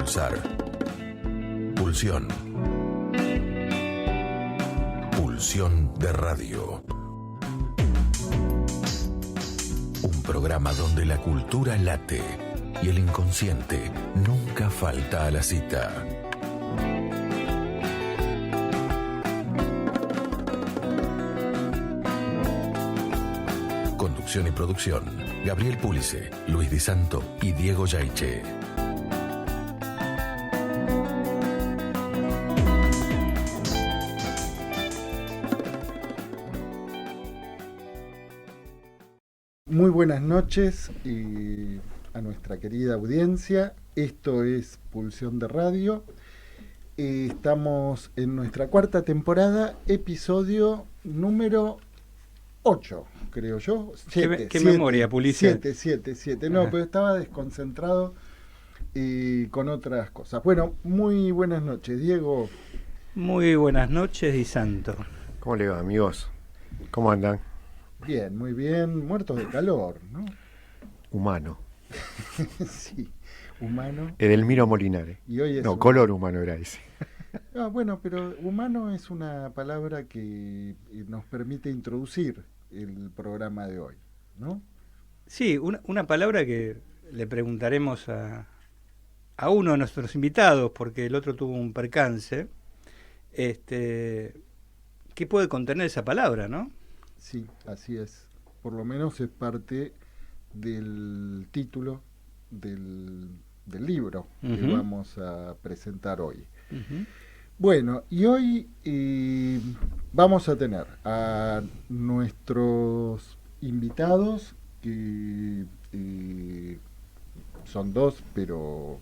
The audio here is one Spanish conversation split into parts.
Pulsar. Pulsión. Pulsión de radio. Un programa donde la cultura late y el inconsciente nunca falta a la cita. Conducción y producción: Gabriel Pulice, Luis Di Santo y Diego Yaiche. Muy buenas noches a nuestra querida audiencia. Esto es Pulsión de Radio. Estamos en nuestra cuarta temporada, episodio número 8, creo yo. ¿Qué memoria, Pulice? 7. No, pero estaba desconcentrado con otras cosas. Bueno, muy buenas noches, Diego. Muy buenas noches, Di Santo. ¿Cómo le va, amigos? ¿Cómo andan? Bien, muy bien. Muertos de calor, ¿no? Humano. Sí, humano. Edelmiro Molinare. Y hoy es color humano era ese. Bueno, pero humano es una palabra que nos permite introducir el programa de hoy, ¿no? Sí, una palabra que le preguntaremos a uno de nuestros invitados, porque el otro tuvo un percance. ¿Qué puede contener esa palabra, no? Sí, así es. Por lo menos es parte del título del libro que vamos a presentar hoy. Bueno, y hoy vamos a tener a nuestros invitados, que son dos, pero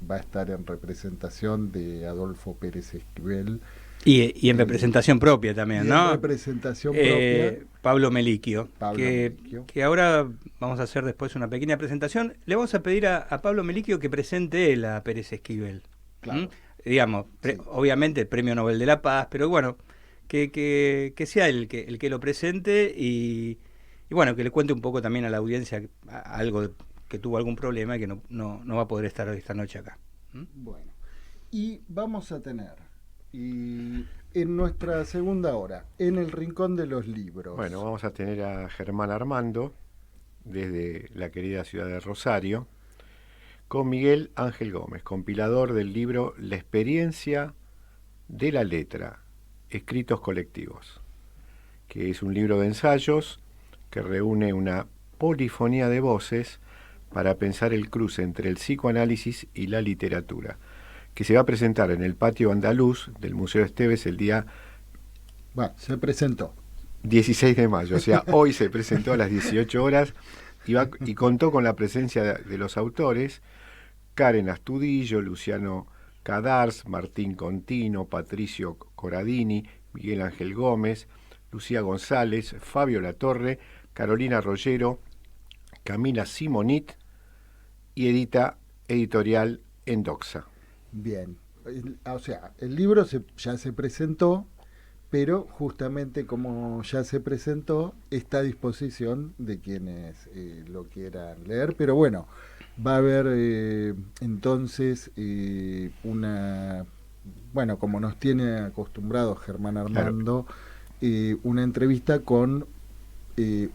va a estar en representación de Adolfo Pérez Esquivel. Y en representación propia también, ¿no? En representación propia. Pablo Melicchio, Melicchio. Que ahora vamos a hacer después una pequeña presentación. Le vamos a pedir a Pablo Melicchio que presente él a Pérez Esquivel. Claro. Digamos, Sí. Obviamente el Premio Nobel de la Paz, pero bueno, que sea el que lo presente y bueno, que le cuente un poco también a la audiencia algo que tuvo algún problema y que no va a poder estar esta noche acá. Bueno, y vamos a tener en nuestra segunda hora, en el Rincón de los Libros. Bueno, vamos a tener a Germán Armando, desde la querida ciudad de Rosario, con Miguel Ángel Gómez, compilador del libro La experiencia de la letra, escritos colectivos, que es un libro de ensayos que reúne una polifonía de voces para pensar el cruce entre el psicoanálisis y la literatura, que se va a presentar en el patio andaluz del Museo Esteves el día... Bueno, se presentó. 16 de mayo, o sea, hoy se presentó a las 18 horas y contó con la presencia de los autores Karen Astudillo, Luciano Cadars, Martín Contino, Patricio Corradini, Miguel Ángel Gómez, Lucía González, Fabio Latorre, Carolina Rollero, Camila Simonit y edita Editorial Endoxa. Bien, o sea, el libro ya se presentó, pero justamente como ya se presentó, está a disposición de quienes lo quieran leer. Pero bueno, va a haber entonces bueno, como nos tiene acostumbrados Germán Armando, claro, una entrevista con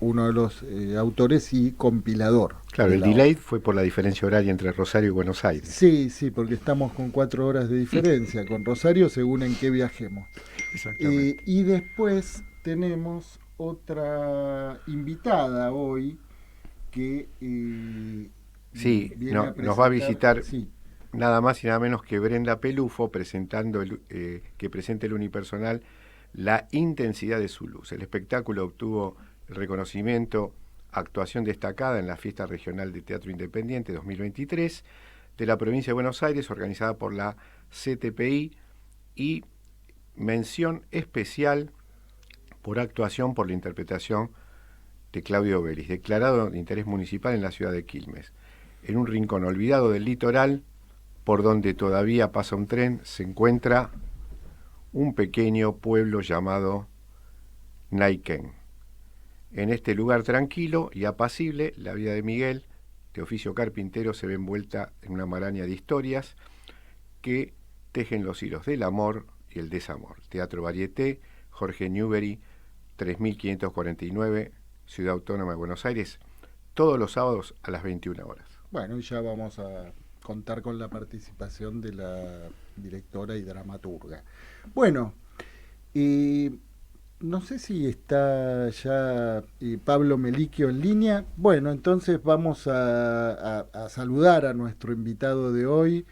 uno de los autores y compilador. Claro, el delay fue por la diferencia horaria entre Rosario y Buenos Aires. Sí, porque estamos con 4 horas de diferencia con Rosario según en qué viajemos. Exactamente. Y después tenemos otra invitada hoy que nos va a visitar nada más y nada menos que Brenda Pelufo, presentando que presenta el unipersonal La intensidad de su luz. El espectáculo obtuvo el reconocimiento Actuación Destacada en la Fiesta Regional de Teatro Independiente 2023 de la provincia de Buenos Aires, organizada por la CTPI, y mención especial por actuación por la interpretación de Claudio Vélez, declarado de interés municipal en la ciudad de Quilmes. En un rincón olvidado del litoral, por donde todavía pasa un tren, se encuentra un pequeño pueblo llamado Naiquén. En este lugar tranquilo y apacible, la vida de Miguel, de oficio carpintero, se ve envuelta en una maraña de historias que tejen los hilos del amor y el desamor. Teatro Varieté, Jorge Newbery, 3549, Ciudad Autónoma de Buenos Aires, todos los sábados a las 21 horas. Bueno, y ya vamos a contar con la participación de la directora y dramaturga. Bueno, y no sé si está ya Pablo Melicchio en línea. Bueno, entonces vamos a saludar a nuestro invitado de hoy,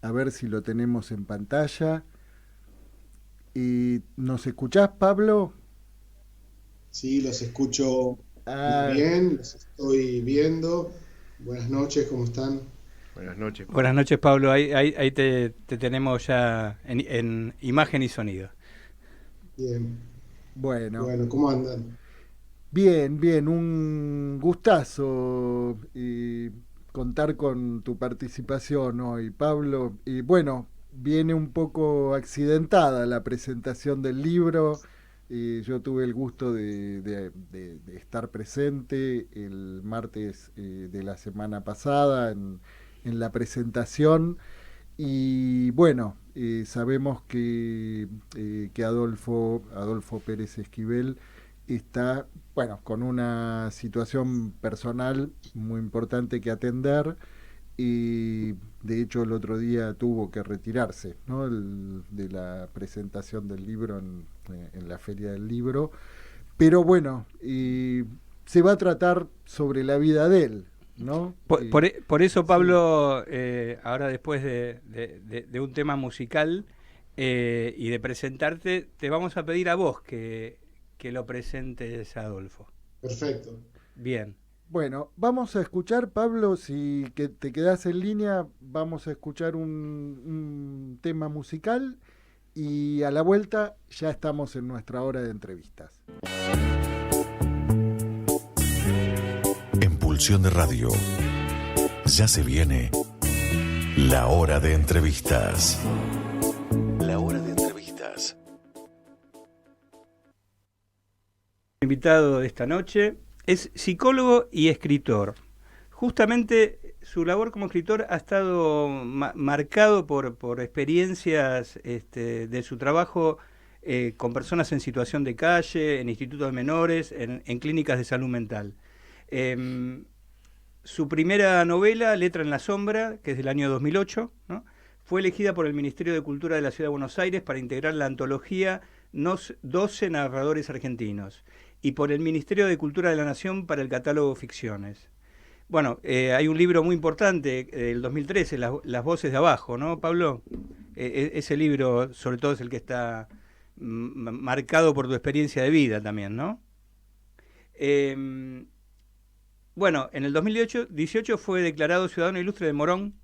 a ver si lo tenemos en pantalla. ¿Nos escuchás, Pablo? Sí, los escucho muy bien, los estoy viendo. Buenas noches, ¿cómo están? Buenas noches, Pablo. Buenas noches, Pablo. Ahí te tenemos ya en imagen y sonido. Bien. Bueno, ¿Cómo andan? Bien, un gustazo contar con tu participación hoy, Pablo. Y bueno, viene un poco accidentada la presentación del libro. Yo tuve el gusto de estar presente el martes de la semana pasada en la presentación. Y bueno, sabemos que Adolfo Pérez Esquivel está, bueno, con una situación personal muy importante que atender, y de hecho el otro día tuvo que retirarse, ¿no?, de la presentación del libro en la Feria del Libro. Pero bueno, se va a tratar sobre la vida de él, ¿no? Por eso, Pablo, ahora después de un tema musical y de presentarte, te vamos a pedir a vos que lo presentes a Adolfo. Perfecto. Bien. Bueno, vamos a escuchar, Pablo, si te quedás en línea, vamos a escuchar un tema musical y a la vuelta ya estamos en nuestra hora de entrevistas. En Pulsión de Radio, ya se viene la hora de entrevistas. La hora de entrevistas. El invitado de esta noche es psicólogo y escritor. Justamente su labor como escritor ha estado marcado por experiencias de su trabajo con personas en situación de calle, en institutos de menores, en clínicas de salud mental. Su primera novela, Letra en la Sombra, que es del año 2008, ¿no?, fue elegida por el Ministerio de Cultura de la Ciudad de Buenos Aires para integrar la antología 12 narradores argentinos, y por el Ministerio de Cultura de la Nación para el catálogo Ficciones. Bueno, hay un libro muy importante del 2013, Las voces de abajo, ¿no, Pablo? Ese libro, sobre todo, es el que está marcado por tu experiencia de vida también, ¿no? Bueno, en el 2018 fue declarado Ciudadano Ilustre de Morón.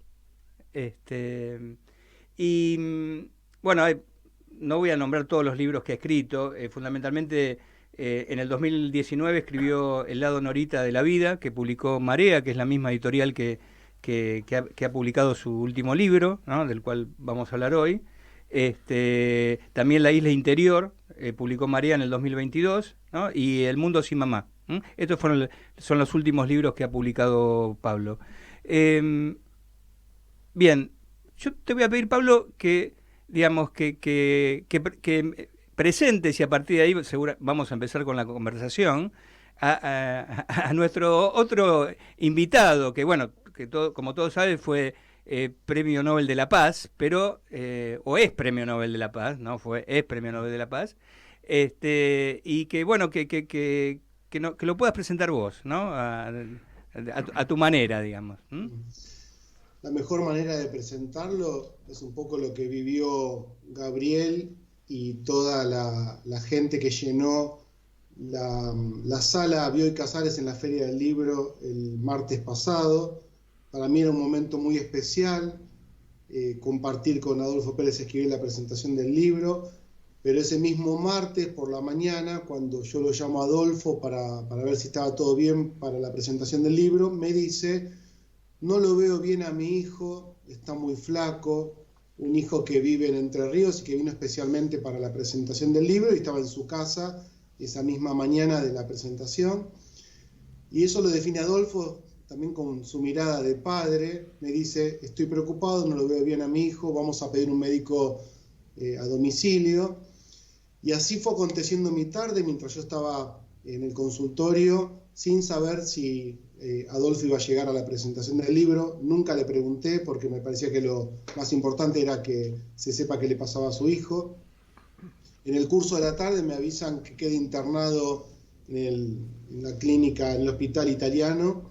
Y bueno, no voy a nombrar todos los libros que ha escrito, fundamentalmente. En el 2019 escribió El lado norita de la vida, que publicó Marea, que es la misma editorial que ha publicado su último libro, ¿no?, del cual vamos a hablar hoy. También La isla interior, publicó Marea en el 2022, ¿no?, y El mundo sin mamá. Estos son los últimos libros que ha publicado Pablo. Bien, yo te voy a pedir, Pablo, que digamos que presentes, y a partir de ahí vamos a empezar con la conversación, a nuestro otro invitado, que bueno, como todos saben, fue Premio Nobel de la Paz, pero o es Premio Nobel de la Paz, ¿no? Es Premio Nobel de la Paz, y que bueno, que lo puedas presentar vos, ¿no? A tu manera, digamos. La mejor manera de presentarlo es un poco lo que vivió Gabriel y toda la gente que llenó la sala Bioy Casares en la Feria del Libro el martes pasado. Para mí era un momento muy especial compartir con Adolfo Pérez Esquivel la presentación del libro, pero ese mismo martes por la mañana, cuando yo lo llamo a Adolfo para ver si estaba todo bien para la presentación del libro, me dice: no lo veo bien a mi hijo, está muy flaco. Un hijo que vive en Entre Ríos y que vino especialmente para la presentación del libro, y estaba en su casa esa misma mañana de la presentación. Y eso lo define Adolfo también con su mirada de padre, me dice, estoy preocupado, no lo veo bien a mi hijo, vamos a pedir un médico a domicilio. Y así fue aconteciendo mi tarde mientras yo estaba en el consultorio, sin saber si Adolfo iba a llegar a la presentación del libro. Nunca le pregunté porque me parecía que lo más importante era que se sepa qué le pasaba a su hijo. En el curso de la tarde me avisan que quede internado en la clínica, en el hospital italiano,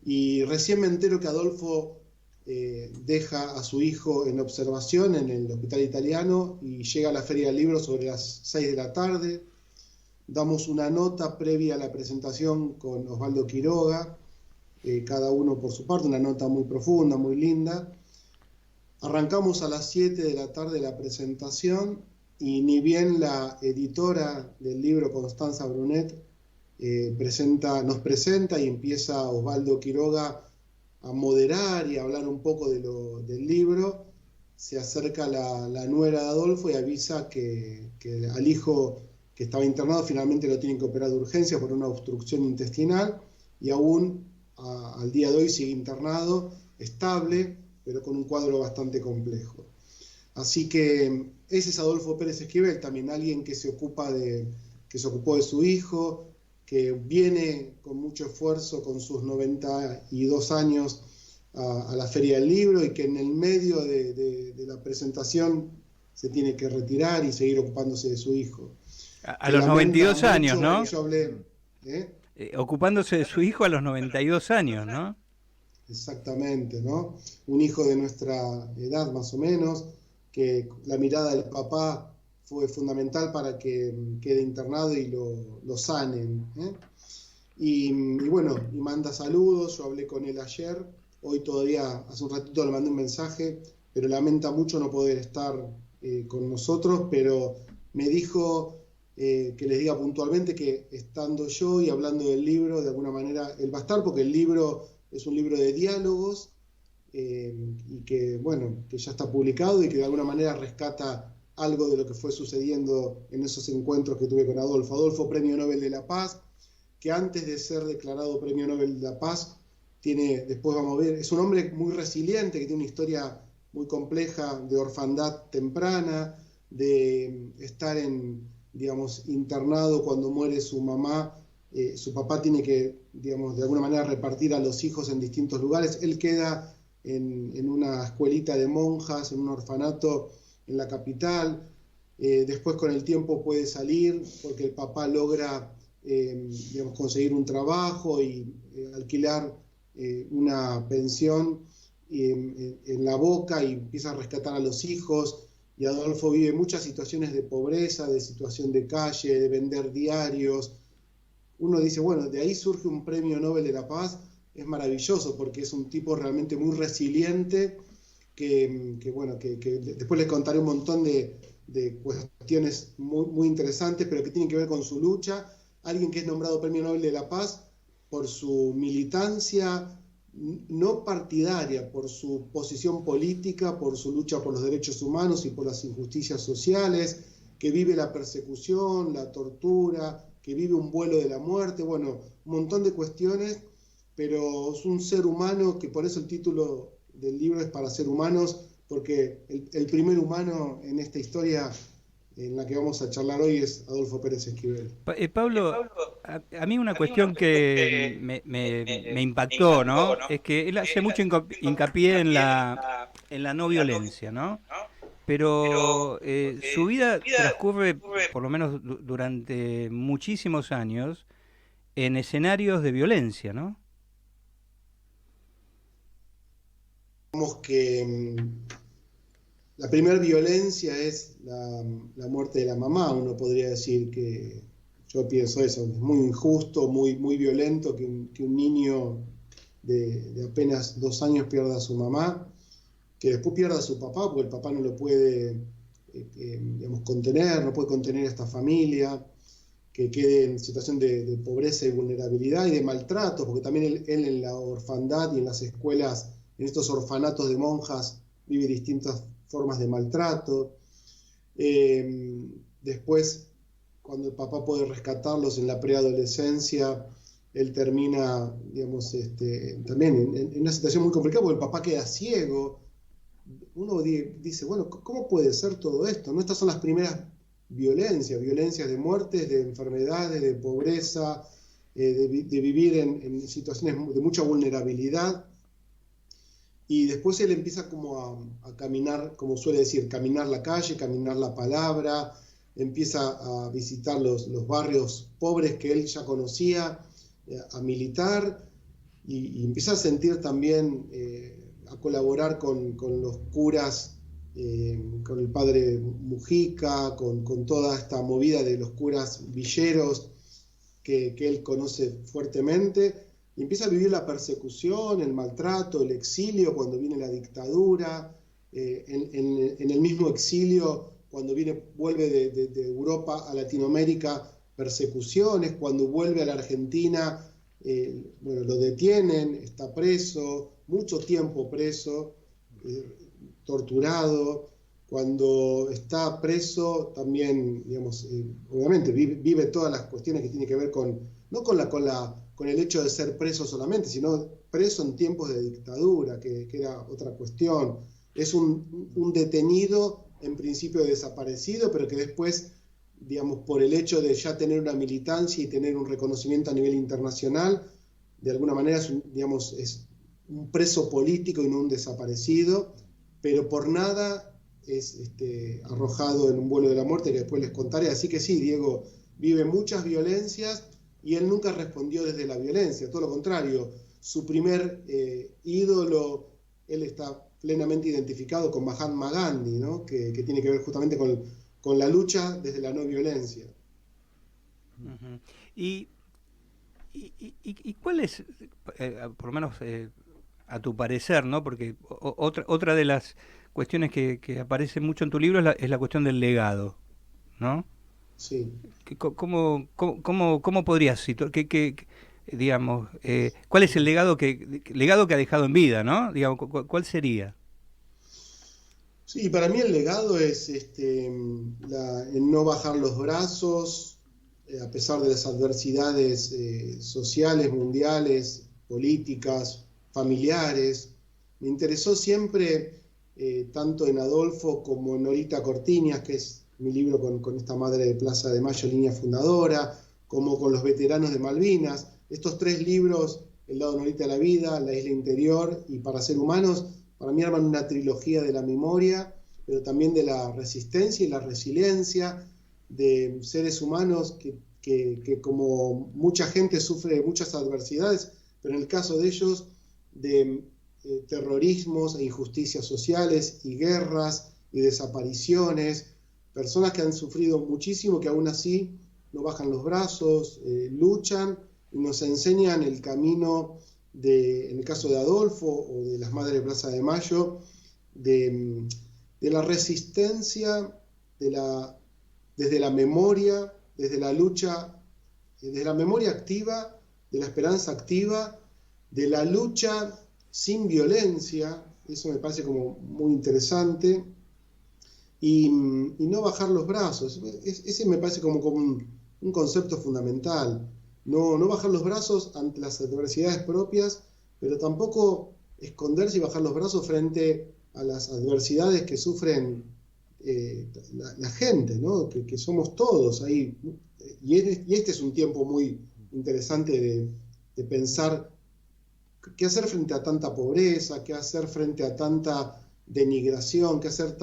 y recién me entero que Adolfo deja a su hijo en observación en el hospital italiano y llega a la Feria del Libro sobre las 6 de la tarde. Damos una nota previa a la presentación con Osvaldo Quiroga, cada uno por su parte, una nota muy profunda, muy linda. Arrancamos a las 7 de la tarde la presentación y ni bien la editora del libro, Constanza Brunet, nos presenta y empieza Osvaldo Quiroga a moderar y a hablar un poco del libro, se acerca la nuera de Adolfo y avisa que al hijo que estaba internado finalmente lo tienen que operar de urgencia por una obstrucción intestinal y aún al día de hoy sigue internado, estable, pero con un cuadro bastante complejo. Así que ese es Adolfo Pérez Esquivel, también alguien que se ocupó de su hijo, que viene con mucho esfuerzo con sus 92 años a la Feria del Libro y que en el medio de la presentación se tiene que retirar y seguir ocupándose de su hijo. A los 92 años, ¿no? Yo hablé, ocupándose de su hijo a los 92 años, ¿no? Exactamente, ¿no? Un hijo de nuestra edad más o menos, que la mirada del papá fue fundamental para que quede internado y lo sanen. Y bueno, y manda saludos, yo hablé con él ayer, hoy todavía, hace un ratito le mandé un mensaje, pero lamenta mucho no poder estar con nosotros, pero me dijo que les diga puntualmente que estando yo y hablando del libro, de alguna manera él va a estar, porque el libro es un libro de diálogos, y que, bueno, que ya está publicado y que de alguna manera rescata algo de lo que fue sucediendo en esos encuentros que tuve con Adolfo. Adolfo, Premio Nobel de la Paz, que antes de ser declarado Premio Nobel de la Paz, después vamos a ver, es un hombre muy resiliente, que tiene una historia muy compleja de orfandad temprana, de estar internado cuando muere su mamá. Su papá tiene que, de alguna manera repartir a los hijos en distintos lugares. Él queda en una escuelita de monjas, en un orfanato en la capital. Después con el tiempo puede salir porque el papá logra conseguir un trabajo y alquilar una pensión en La Boca y empieza a rescatar a los hijos. Y Adolfo vive muchas situaciones de pobreza, de situación de calle, de vender diarios. Uno dice, bueno, de ahí surge un Premio Nobel de la Paz. Es maravilloso porque es un tipo realmente muy resiliente que después les contaré un montón de cuestiones muy, muy interesantes, pero que tienen que ver con su lucha. Alguien que es nombrado Premio Nobel de la Paz por su militancia no partidaria, por su posición política, por su lucha por los derechos humanos y por las injusticias sociales, que vive la persecución, la tortura, que vive un vuelo de la muerte, bueno, un montón de cuestiones, pero es un ser humano que por eso el título del libro es Para ser humanos, porque el primer humano en esta historia en la que vamos a charlar hoy es Adolfo Pérez Esquivel. Pablo, a mí una cuestión que me impactó, ¿no? Es que él hace mucho hincapié en la no violencia, ¿no? Pero su vida transcurre, por lo menos durante muchísimos años, en escenarios de violencia, ¿no? Digamos que la primera violencia es la muerte de la mamá. Uno podría decir que, yo pienso eso, es muy injusto, muy, muy violento que un niño de apenas 2 años pierda a su mamá, que después pierda a su papá, porque el papá no lo puede contener, no puede contener a esta familia, que quede en situación de pobreza y vulnerabilidad y de maltrato, porque también él en la orfandad y en las escuelas, en estos orfanatos de monjas, vive distintas formas de maltrato. Después, cuando el papá puede rescatarlos en la preadolescencia, él termina, digamos, también en una situación muy complicada porque el papá queda ciego. Uno dice, bueno, ¿cómo puede ser todo esto? ¿No? Estas son las primeras violencias de muertes, de enfermedades, de pobreza, de vivir en situaciones de mucha vulnerabilidad. Y después él empieza como a caminar, como suele decir, caminar la calle, caminar la palabra, empieza a visitar los barrios pobres que él ya conocía, a militar, y empieza a sentir también, a colaborar con los curas, con el padre Mujica, con toda esta movida de los curas villeros que él conoce fuertemente. Y empieza a vivir la persecución, el maltrato, el exilio cuando viene la dictadura, en el mismo exilio cuando vuelve de Europa a Latinoamérica, persecuciones, cuando vuelve a la Argentina, bueno, lo detienen, está preso, mucho tiempo preso, torturado. Cuando está preso también, digamos, obviamente vive todas las cuestiones que tienen que ver no con el hecho de ser preso solamente, sino preso en tiempos de dictadura, que era otra cuestión. Es un detenido, en principio desaparecido, pero que después, digamos, por el hecho de ya tener una militancia y tener un reconocimiento a nivel internacional, de alguna manera es un preso político y no un desaparecido, pero por nada es arrojado en un vuelo de la muerte, que después les contaré. Así que sí, Diego vive muchas violencias, y él nunca respondió desde la violencia, todo lo contrario. Su primer ídolo, él está plenamente identificado con Mahatma Gandhi, ¿no? que tiene que ver justamente con la lucha desde la no violencia. Uh-huh. ¿Y cuál es, por lo menos a tu parecer, ¿no? Porque otra de las cuestiones que aparece mucho en tu libro es la cuestión del legado, ¿no? Sí. ¿Cómo podrías situar, digamos, cuál es el legado que ha dejado en vida, ¿no? Digamos, ¿cuál sería? Sí, para mí el legado es el no bajar los brazos, a pesar de las adversidades sociales, mundiales, políticas, familiares. Me interesó siempre, tanto en Adolfo como en Norita Cortiñas, que es mi libro con esta madre de Plaza de Mayo, línea fundadora, como con los veteranos de Malvinas. Estos tres libros, El lado norte de la vida, La isla interior y Para ser humanos, para mí arman una trilogía de la memoria, pero también de la resistencia y la resiliencia de seres humanos que como mucha gente sufre muchas adversidades, pero en el caso de ellos, de terrorismos e injusticias sociales y guerras y desapariciones, personas que han sufrido muchísimo, que aún así no bajan los brazos, luchan y nos enseñan el camino en el caso de Adolfo o de las Madres de Plaza de Mayo, de la resistencia, desde la memoria, desde la lucha, desde la memoria activa, de la esperanza activa, de la lucha sin violencia. Eso me parece como muy interesante. Y no bajar los brazos. Ese me parece como un concepto fundamental. No bajar los brazos ante las adversidades propias, pero tampoco esconderse y bajar los brazos frente a las adversidades que sufren la gente, ¿no? Que somos todos ahí. Y este es un tiempo muy interesante de pensar qué hacer frente a tanta pobreza, qué hacer frente a tanta denigración, qué hacer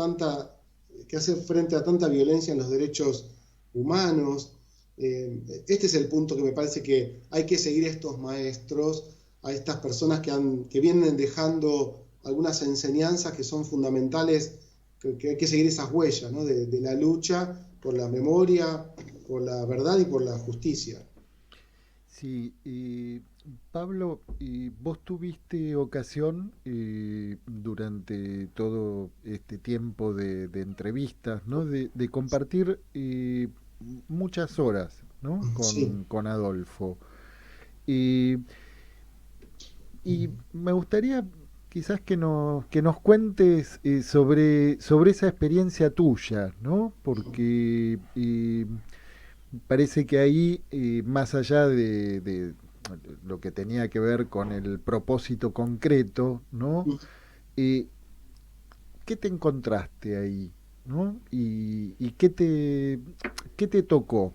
frente a tanta violencia en los derechos humanos. Este es el punto que me parece que hay que seguir a estos maestros, a estas personas que vienen dejando algunas enseñanzas que son fundamentales, que hay que seguir esas huellas, ¿no? de la lucha por la memoria, por la verdad y por la justicia. Sí, Pablo, vos tuviste ocasión durante todo este tiempo de entrevistas, ¿no? de compartir muchas horas, ¿no? con Adolfo. Y me gustaría quizás que nos cuentes sobre esa experiencia tuya, ¿no? Porque parece que ahí, más allá de lo que tenía que ver con el propósito concreto, ¿no? ¿Qué te encontraste ahí, ¿no? ¿Y qué te tocó?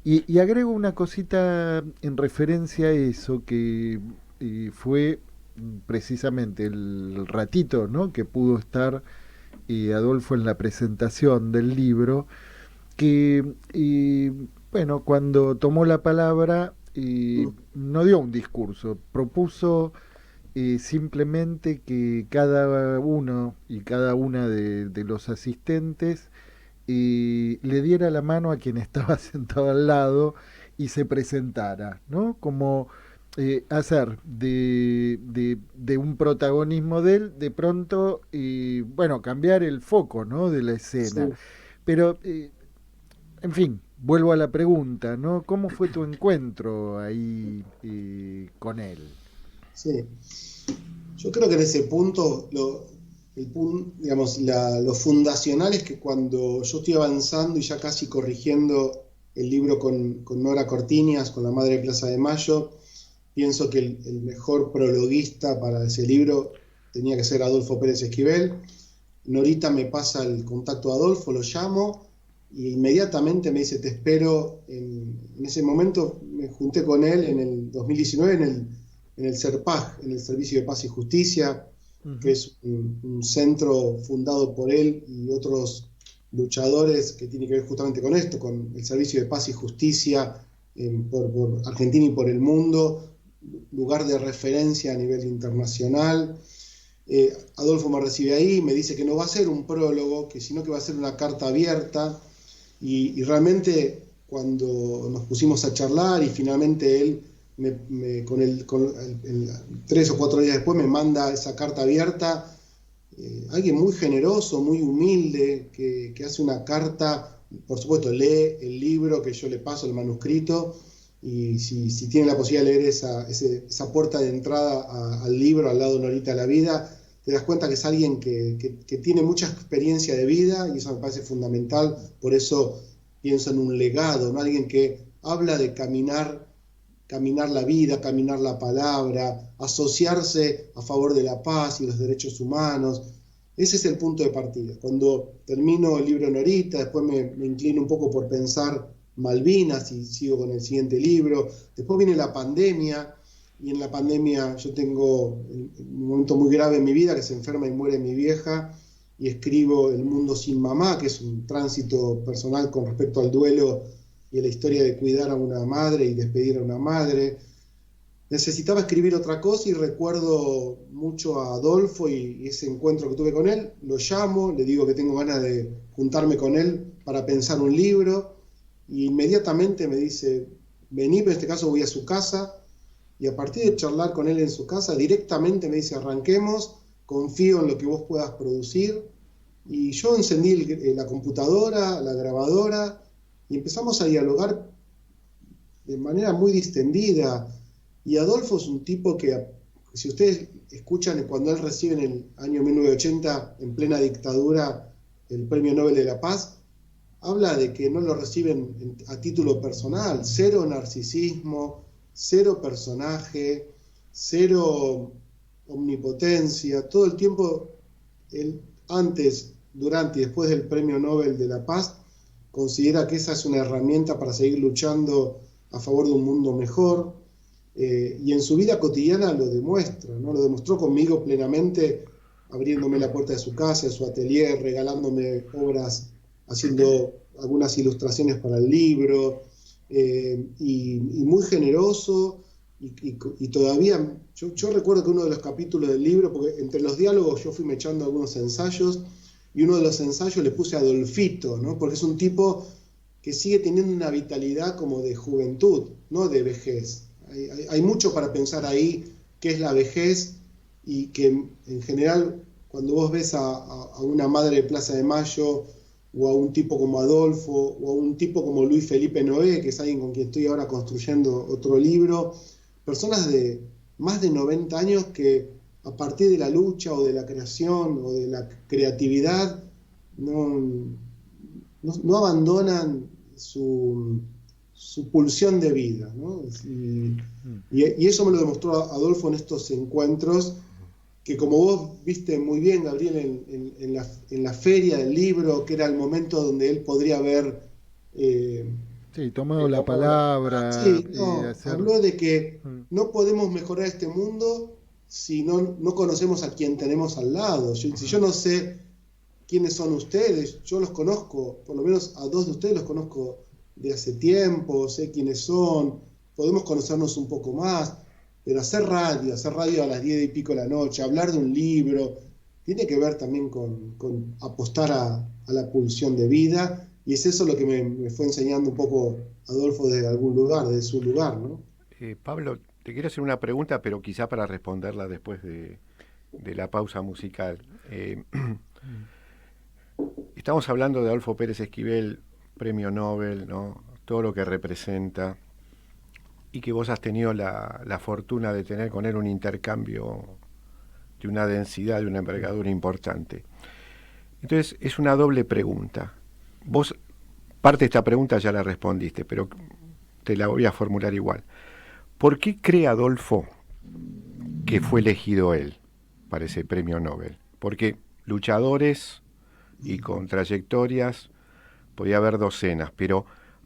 Y agrego una cosita en referencia a eso, que fue precisamente el ratito, ¿no?, que pudo estar Adolfo en la presentación del libro, que bueno, cuando tomó la palabra no dio un discurso, propuso simplemente que cada uno y cada una de los asistentes le diera la mano a quien estaba sentado al lado y se presentara, ¿no? Como hacer de un protagonismo de él, de pronto, bueno, cambiar el foco, ¿no?, de la escena. Sí. Pero, en fin, vuelvo a la pregunta, ¿no? ¿Cómo fue tu encuentro ahí con él? Sí, yo creo que en ese punto, digamos, lo fundacional es que cuando yo estoy avanzando y ya casi corrigiendo el libro con Nora Cortiñas, con La Madre de Plaza de Mayo, pienso que el mejor prologuista para ese libro tenía que ser Adolfo Pérez Esquivel. Norita me pasa el contacto de Adolfo, lo llamo y inmediatamente me dice: te espero. En ese momento me junté con él en el 2019 en el CERPAJ, en el Servicio de Paz y Justicia, que es un centro fundado por él y otros luchadores que tiene que ver justamente con esto, con el Servicio de Paz y Justicia por Argentina y por el mundo, lugar de referencia a nivel internacional. Adolfo me recibe ahí, me dice que no va a ser un prólogo, sino que va a ser una carta abierta, y realmente cuando nos pusimos a charlar y finalmente él 3 o 4 días después me manda esa carta abierta, alguien muy generoso, muy humilde, que hace una carta, por supuesto lee el libro que yo le paso, el manuscrito, y si tiene la posibilidad de leer esa puerta de entrada al libro, al lado de Norita de la Vida, te das cuenta que es alguien que tiene mucha experiencia de vida, y eso me parece fundamental. Por eso pienso en un legado, ¿no? Alguien que habla de caminar la vida, caminar la palabra, asociarse a favor de la paz y los derechos humanos. Ese es el punto de partida. Cuando termino el libro Norita, después me inclino un poco por pensar Malvinas y sigo con el siguiente libro. Después viene la pandemia, y en la pandemia yo tengo un momento muy grave en mi vida, que se enferma y muere mi vieja, y escribo El mundo sin mamá, que es un tránsito personal con respecto al duelo y a la historia de cuidar a una madre y despedir a una madre. Necesitaba escribir otra cosa y recuerdo mucho a Adolfo y ese encuentro que tuve con él. Lo llamo, le digo que tengo ganas de juntarme con él para pensar un libro, y inmediatamente me dice: vení, pero en este caso voy a su casa. Y a partir de charlar con él en su casa, directamente me dice: arranquemos, confío en lo que vos puedas producir. Y yo encendí la computadora, la grabadora, y empezamos a dialogar de manera muy distendida. Y Adolfo es un tipo que, si ustedes escuchan, cuando él recibe en el año 1980, en plena dictadura, el Premio Nobel de la Paz, habla de que no lo reciben a título personal, cero narcisismo, cero personaje, cero omnipotencia. Todo el tiempo, él, antes, durante y después del Premio Nobel de la Paz, considera que esa es una herramienta para seguir luchando a favor de un mundo mejor, y en su vida cotidiana lo demuestra, ¿no? Lo demostró conmigo plenamente, abriéndome la puerta de su casa, de su atelier, regalándome obras, haciendo algunas ilustraciones para el libro, y muy generoso, y todavía, yo recuerdo que uno de los capítulos del libro, porque entre los diálogos yo fui echando algunos ensayos, y uno de los ensayos le puse a Adolfito, ¿no? Porque es un tipo que sigue teniendo una vitalidad como de juventud, no de vejez. Hay mucho para pensar ahí, qué es la vejez, y que en general cuando vos ves a una madre de Plaza de Mayo, o a un tipo como Adolfo, o a un tipo como Luis Felipe Noé, que es alguien con quien estoy ahora construyendo otro libro, personas de más de 90 años que a partir de la lucha o de la creación o de la creatividad no abandonan su su pulsión de vida, ¿no? Y eso me lo demostró Adolfo en estos encuentros, que como vos viste muy bien, Gabriel, en la feria del libro, que era el momento donde él podría haber... sí, tomado la palabra. Sí, habló de que no podemos mejorar este mundo si no conocemos a quien tenemos al lado. Si yo no sé quiénes son ustedes, yo los conozco, por lo menos a dos de ustedes los conozco de hace tiempo, sé quiénes son, podemos conocernos un poco más, pero hacer radio a las 10 y pico de la noche, hablar de un libro, tiene que ver también con apostar a la pulsión de vida, y es eso lo que me fue enseñando un poco Adolfo desde algún lugar, desde su lugar, ¿no? Pablo, te quiero hacer una pregunta, pero quizá para responderla después de la pausa musical. Estamos hablando de Adolfo Pérez Esquivel, premio Nobel, ¿no? Todo lo que representa, y que vos has tenido la fortuna de tener con él un intercambio de una densidad, de una envergadura importante. Entonces, es una doble pregunta. Vos, parte de esta pregunta ya la respondiste, pero te la voy a formular igual. ¿Por qué cree Adolfo que fue elegido él para ese premio Nobel? Porque luchadores y con trayectorias podía haber docenas, pero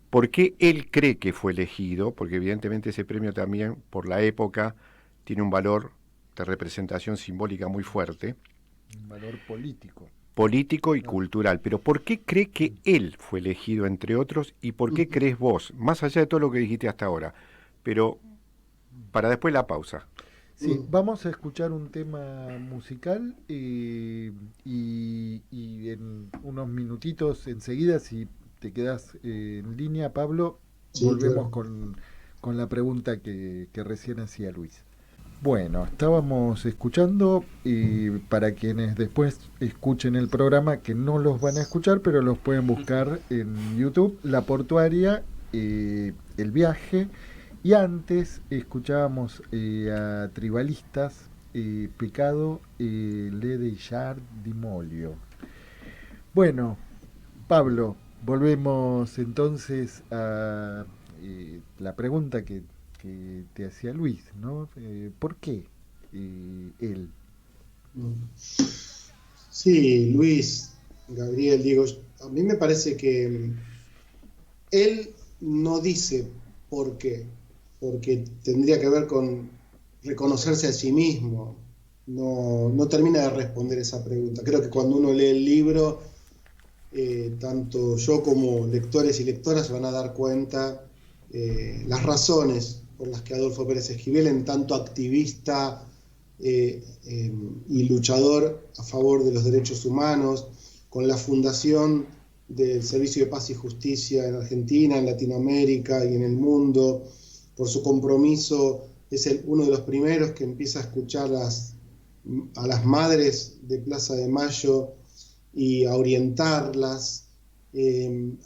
¿por qué él cree que fue elegido? Porque evidentemente ese premio también, por la época, tiene un valor de representación simbólica muy fuerte. Un valor político. Político y cultural. Pero ¿por qué cree que él fue elegido, entre otros, y por qué crees vos? Más allá de todo lo que dijiste hasta ahora. Pero para después la pausa. Sí, vamos a escuchar un tema musical y en unos minutitos enseguida, si te quedas en línea, Pablo, sí, volvemos claro, con la pregunta que recién hacía Luis. Bueno, estábamos escuchando, y para quienes después escuchen el programa, que no los van a escuchar, pero los pueden buscar en YouTube, La Portuaria, El Viaje, y antes escuchábamos a Tribalistas, Pecado, Le Deixar di Molio. Bueno, Pablo, volvemos entonces a la pregunta que te hacía Luis, ¿no? ¿Por qué él? Sí, Luis, Gabriel, Diego, a mí me parece que él no dice por qué, porque tendría que ver con reconocerse a sí mismo. No termina de responder esa pregunta. Creo que cuando uno lee el libro, tanto yo como lectores y lectoras se van a dar cuenta las razones por las que Adolfo Pérez Esquivel, en tanto activista y luchador a favor de los derechos humanos, con la fundación del Servicio de Paz y Justicia en Argentina, en Latinoamérica y en el mundo, por su compromiso, es uno de los primeros que empieza a escuchar a las madres de Plaza de Mayo y a orientarlas. Él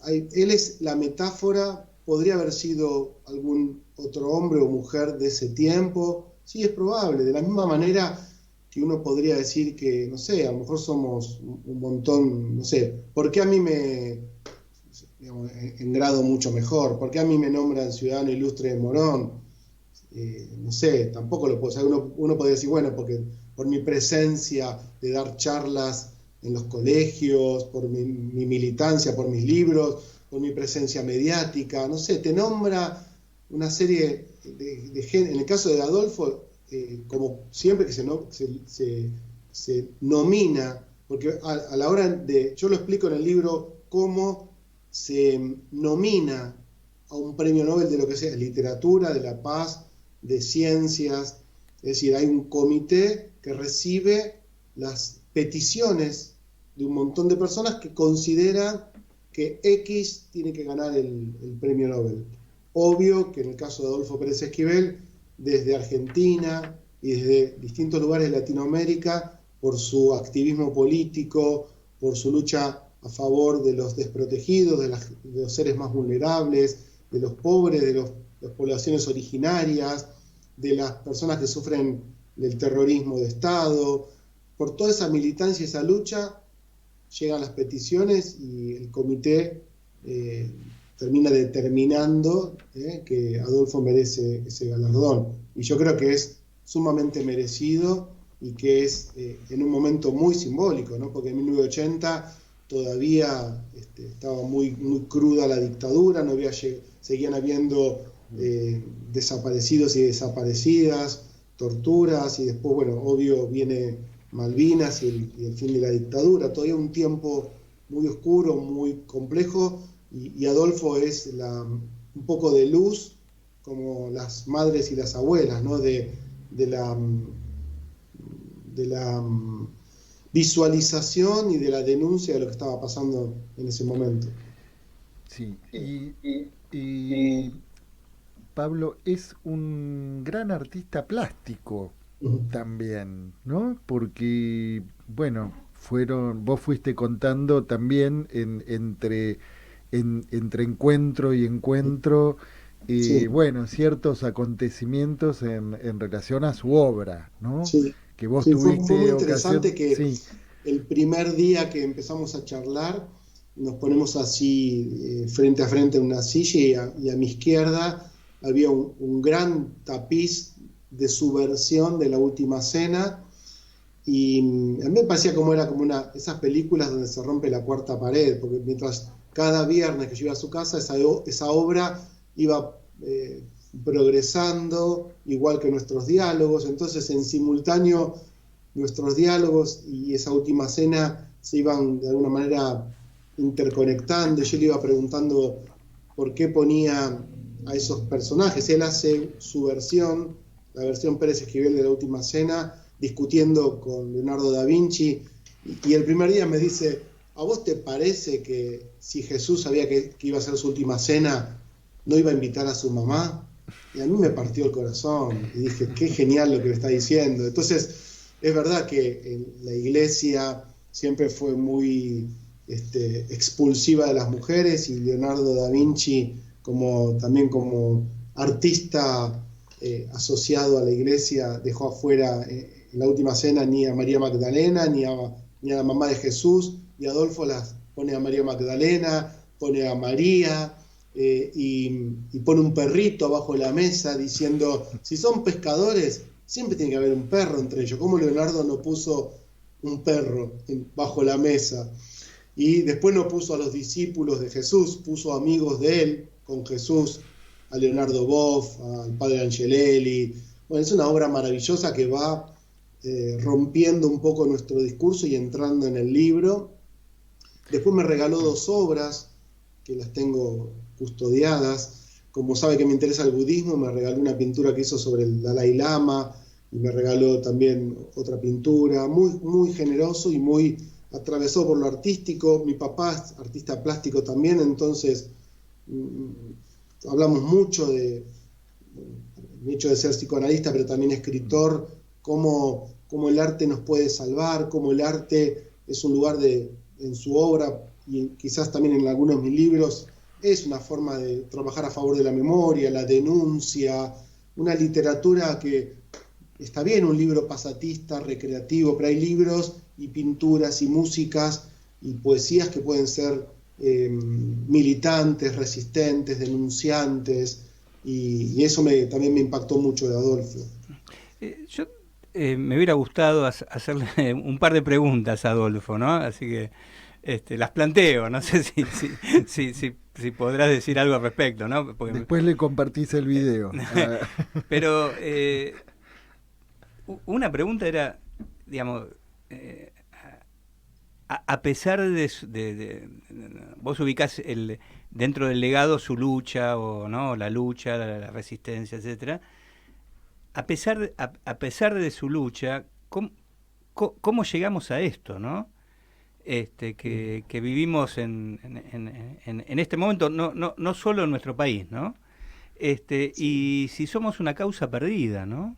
es la metáfora. ¿Podría haber sido algún otro hombre o mujer de ese tiempo? Sí, es probable. De la misma manera que uno podría decir que, no sé, a lo mejor somos un montón, no sé, ¿por qué a mí digamos, en grado mucho mejor? ¿Por qué a mí me nombran ciudadano ilustre de Morón? No sé, tampoco lo puedo saber. Uno podría decir, bueno, porque por mi presencia de dar charlas en los colegios, por mi militancia, por mis libros, por mi presencia mediática, no sé, te nombra una serie de gente. En el caso de Adolfo, como siempre que se nomina, porque a la hora de, yo lo explico en el libro, cómo se nomina a un premio Nobel de lo que sea, literatura, de la paz, de ciencias, es decir, hay un comité que recibe las peticiones de un montón de personas que consideran que X tiene que ganar el premio Nobel. Obvio que en el caso de Adolfo Pérez Esquivel, desde Argentina y desde distintos lugares de Latinoamérica, por su activismo político, por su lucha a favor de los desprotegidos, de los seres más vulnerables, de los pobres, de las poblaciones originarias, de las personas que sufren del terrorismo de Estado. Por toda esa militancia y esa lucha, llegan las peticiones y el comité termina determinando que Adolfo merece ese galardón. Y yo creo que es sumamente merecido y que es en un momento muy simbólico, ¿no? Porque en 1980 todavía estaba muy, muy cruda la dictadura, no había seguían habiendo desaparecidos y desaparecidas, torturas, y después, bueno, obvio viene Malvinas y el fin de la dictadura. Todavía un tiempo muy oscuro, muy complejo, y Adolfo es un poco de luz, como las madres y las abuelas, ¿no? de la visualización y de la denuncia de lo que estaba pasando en ese momento. Sí, y Pablo es un gran artista plástico también, ¿no? Porque, bueno, vos fuiste contando también entre encuentro y encuentro, Sí, bueno, ciertos acontecimientos en relación a su obra, ¿no? sí, Que vos sí, fue muy tuviste interesante ocasión, que sí, el primer día que empezamos a charlar, nos ponemos así frente a frente en una silla, y a mi izquierda había un gran tapiz de su versión de La Última Cena, y a mí me parecía como era como esas películas donde se rompe la cuarta pared, porque mientras cada viernes que yo iba a su casa, esa obra iba progresando, igual que nuestros diálogos. Entonces, en simultáneo, nuestros diálogos y esa última cena se iban de alguna manera interconectando. Yo le iba preguntando por qué ponía a esos personajes. Él hace su versión, la versión Pérez Esquivel de La Última Cena, discutiendo con Leonardo da Vinci, y el primer día me dice: ¿a vos te parece que si Jesús sabía que iba a ser su última cena, no iba a invitar a su mamá? Y a mí me partió el corazón, y dije, qué genial lo que me está diciendo. Entonces, es verdad que la iglesia siempre fue muy expulsiva de las mujeres, y Leonardo da Vinci, también como artista asociado a la iglesia, dejó afuera en La Última Cena ni a María Magdalena, ni a la mamá de Jesús, y Adolfo las pone a María Magdalena, pone a María, y pone un perrito abajo de la mesa diciendo: si son pescadores, siempre tiene que haber un perro entre ellos. ¿Cómo Leonardo no puso un perro bajo la mesa? Y después no puso a los discípulos de Jesús, puso amigos de él con Jesús, a Leonardo Boff, al padre Angelelli. Bueno, es una obra maravillosa que va rompiendo un poco nuestro discurso y entrando en el libro. Después me regaló 2 obras que las tengo custodiadas. Como sabe que me interesa el budismo, me regaló una pintura que hizo sobre el Dalai Lama, y me regaló también otra pintura, muy, muy generoso y muy atravesado por lo artístico. Mi papá es artista plástico también, entonces hablamos mucho de el hecho de ser psicoanalista, pero también escritor, cómo el arte nos puede salvar, cómo el arte es un lugar en su obra, y quizás también en algunos de mis libros, es una forma de trabajar a favor de la memoria, la denuncia, una literatura que está bien, un libro pasatista, recreativo, pero hay libros y pinturas y músicas y poesías que pueden ser militantes, resistentes, denunciantes, y eso también me impactó mucho de Adolfo. Yo me hubiera gustado hacerle un par de preguntas a Adolfo, ¿no? Así que las planteo, no sé si podrás decir algo al respecto, ¿no? Porque después le compartís el video. Pero una pregunta era, digamos, a pesar de vos ubicás dentro del legado su lucha, o no, la lucha, la resistencia, etcétera. A pesar de su lucha, ¿cómo llegamos a esto, no? Que vivimos en este momento, no solo en nuestro país, ¿no? Sí. Y si somos una causa perdida, ¿no?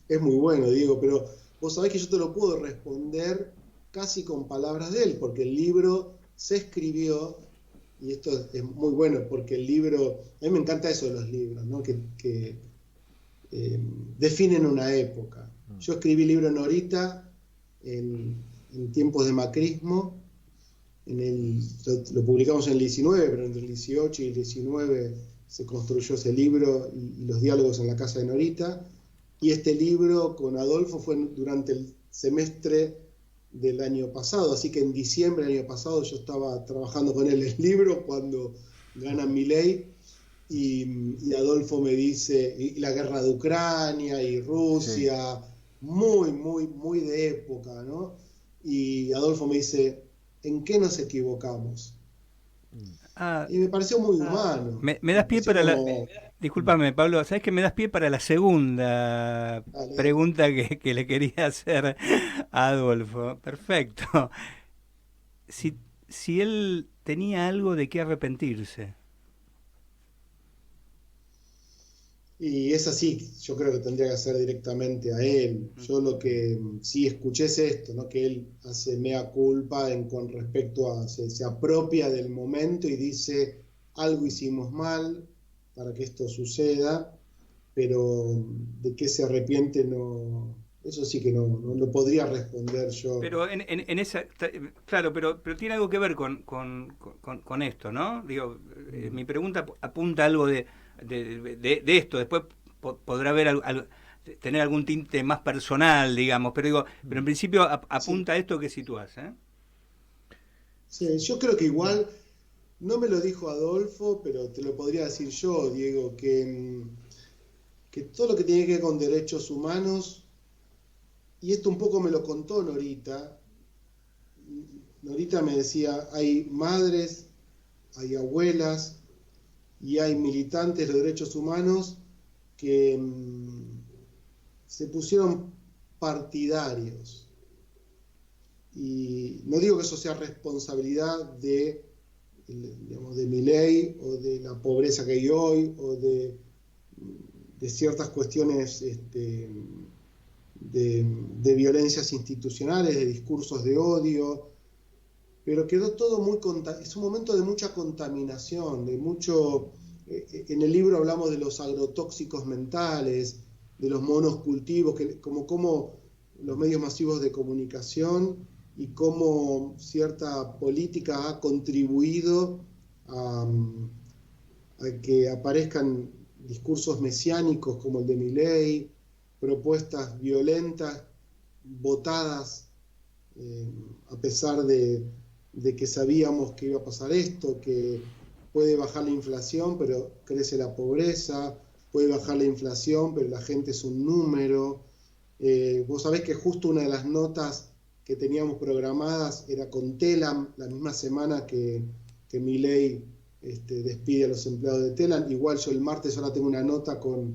Es muy bueno, Diego, pero vos sabés que yo te lo puedo responder casi con palabras de él, porque el libro se escribió, y esto es muy bueno, porque el libro, a mí me encanta eso de los libros, ¿no? que definen una época. Yo escribí el libro Norita en tiempos de macrismo, lo publicamos en el 19, pero entre el 18 y el 19 se construyó ese libro y los diálogos en la casa de Norita. Y este libro con Adolfo fue durante el semestre del año pasado, así que en diciembre del año pasado yo estaba trabajando con él el libro cuando gana Milei, y Adolfo me dice, y la guerra de Ucrania y Rusia, sí, muy, muy, muy de época, ¿no? Y Adolfo me dice, ¿en qué nos equivocamos? Y me pareció muy humano. Me das pie para como... Discúlpame, Pablo, ¿sabes que me das pie para la segunda pregunta que le quería hacer a Adolfo? Perfecto. Si él tenía algo de qué arrepentirse. Y es así, yo creo que tendría que hacer directamente a él. Yo lo que sí escuché es esto, ¿no? Que él hace mea culpa con respecto a, se apropia del momento y dice, algo hicimos mal para que esto suceda, pero de qué se arrepiente no, eso sí que no lo podría responder yo. Pero en esa, claro, pero tiene algo que ver con esto, ¿no? Digo, mi pregunta apunta a algo de esto. Después podrá haber tener algún tinte más personal, digamos, pero en principio apunta a esto que situás, ¿eh? Sí, yo creo que igual, no me lo dijo Adolfo, pero te lo podría decir yo, Diego, que todo lo que tiene que ver con derechos humanos, y esto un poco me lo contó Norita. Norita me decía, hay madres, hay abuelas y hay militantes de derechos humanos que se pusieron partidarios. Y no digo que eso sea responsabilidde Milei o de la pobreza que hay hoy o de ciertas cuestiones de violencias institucionales, de discursos de odio, pero quedó todo muy... Es un momento de mucha contaminación, de mucho... En el libro hablamos de los agrotóxicos mentales, de los monocultivos, como los medios masivos de comunicación y cómo cierta política ha contribuido a que aparezcan discursos mesiánicos como el de Milei, propuestas violentas, votadas a pesar de que sabíamos que iba a pasar esto, que puede bajar la inflación, pero crece la pobreza, puede bajar la inflación, pero la gente es un número. Vos sabés que justo una de las notas que teníamos programadas era con Telam, la misma semana que Milei despide a los empleados de Telam. Igual yo el martes ahora tengo una nota con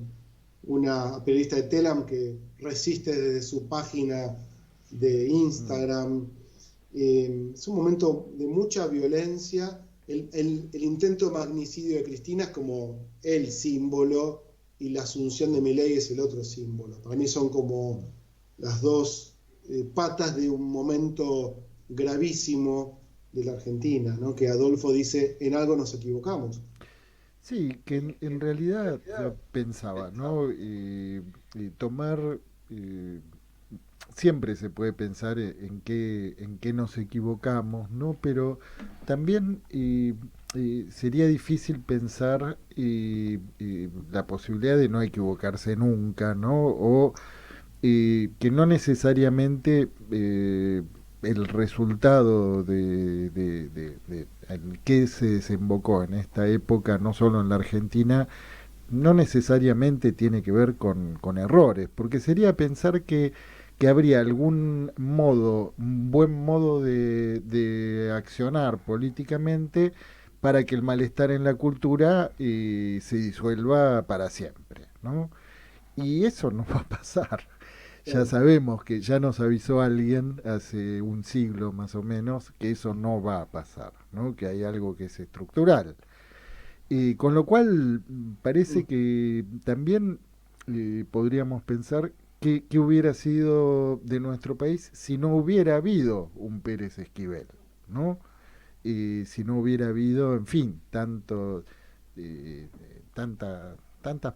una periodista de Telam que resiste desde su página de Instagram. Es un momento de mucha violencia. El intento de magnicidio de Cristina es como el símbolo y la asunción de Milei es el otro símbolo. Para mí son como las dos patas de un momento gravísimo de la Argentina, ¿no? Que Adolfo dice, en algo nos equivocamos. Sí, que en realidad yo pensaba, ¿no? Tomar, siempre se puede pensar en qué nos equivocamos, ¿no? Pero también sería difícil pensar la posibilidad de no equivocarse nunca, ¿no? O que no necesariamente el resultado en qué se desembocó en esta época, no solo en la Argentina, no necesariamente tiene que ver con errores, porque sería pensar que habría algún modo, un buen modo de accionar políticamente para que el malestar en la cultura se disuelva para siempre, ¿no? Y eso no va a pasar. Ya sabemos que ya nos avisó alguien hace un siglo más o menos que eso no va a pasar, ¿no? Que hay algo que es estructural. Con lo cual parece que también podríamos pensar qué hubiera sido de nuestro país si no hubiera habido un Pérez Esquivel, ¿no? Si no hubiera habido, en fin, tantas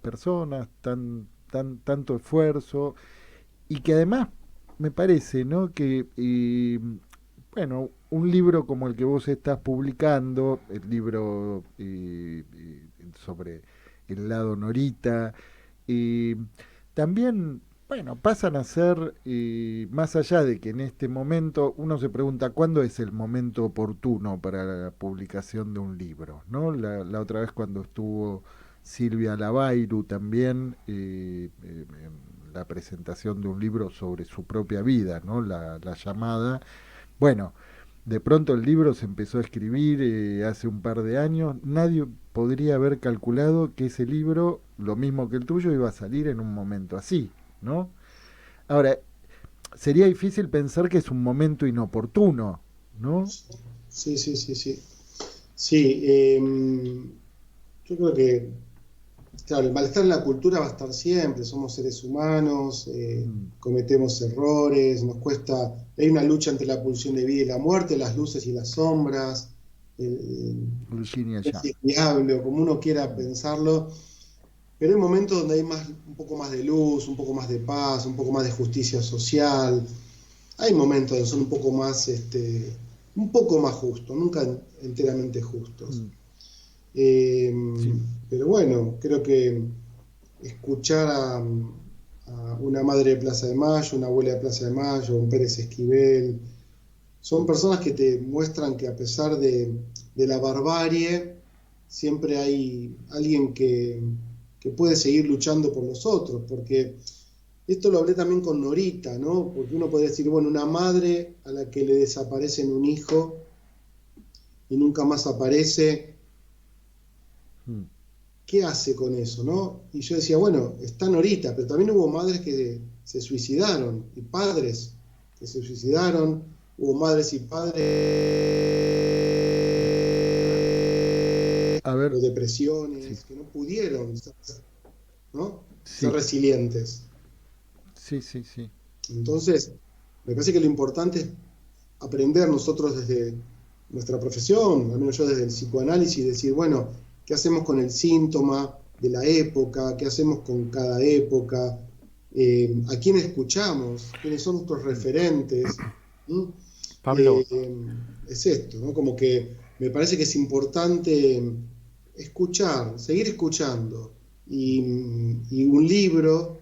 personas, tanto esfuerzo, y que además me parece, ¿no? Que bueno, un libro como el que vos estás publicando, el libro sobre el lado Norita, y también, bueno, pasan a ser, más allá de que en este momento uno se pregunta cuándo es el momento oportuno para la publicación de un libro, ¿no? La otra vez cuando estuvo Silvia Lavairu también, en la presentación de un libro sobre su propia vida, ¿no? La llamada. Bueno, de pronto el libro se empezó a escribir hace un par de años. Nadie podría haber calculado que ese libro, lo mismo que el tuyo, iba a salir en un momento así, ¿no? Ahora, sería difícil pensar que es un momento inoportuno, ¿no? Sí, sí, sí, sí. Sí, yo creo que, claro, el malestar en la cultura va a estar siempre, somos seres humanos, cometemos errores, nos cuesta, hay una lucha entre la pulsión de vida y la muerte, las luces y las sombras, Virginia ya. el diablo, como uno quiera pensarlo, pero hay momentos donde hay un poco más de luz, un poco más de paz, un poco más de justicia social, hay momentos donde son un poco más justos, nunca enteramente justos. Sí. Pero bueno, creo que escuchar a una madre de Plaza de Mayo, una abuela de Plaza de Mayo, un Pérez Esquivel, son personas que te muestran que a pesar de la barbarie, siempre hay alguien que puede seguir luchando por los otros, porque esto lo hablé también con Norita, ¿no? Porque uno podría decir, bueno, una madre a la que le desaparecen un hijo y nunca más aparece, ¿qué hace con eso, no? Y yo decía, bueno, está Norita, pero también hubo madres que se suicidaron y padres que se suicidaron, hubo madres y padres con depresiones, que no pudieron, ¿no? Ser resilientes. Sí, sí, sí. Entonces, me parece que lo importante es aprender nosotros desde nuestra profesión, al menos yo desde el psicoanálisis, decir, bueno, ¿qué hacemos con el síntoma de la época? ¿Qué hacemos con cada época? ¿A quién escuchamos? ¿Quiénes son nuestros referentes? Pablo. Es esto, ¿no? Como que me parece que es importante escuchar, seguir escuchando. Y un libro,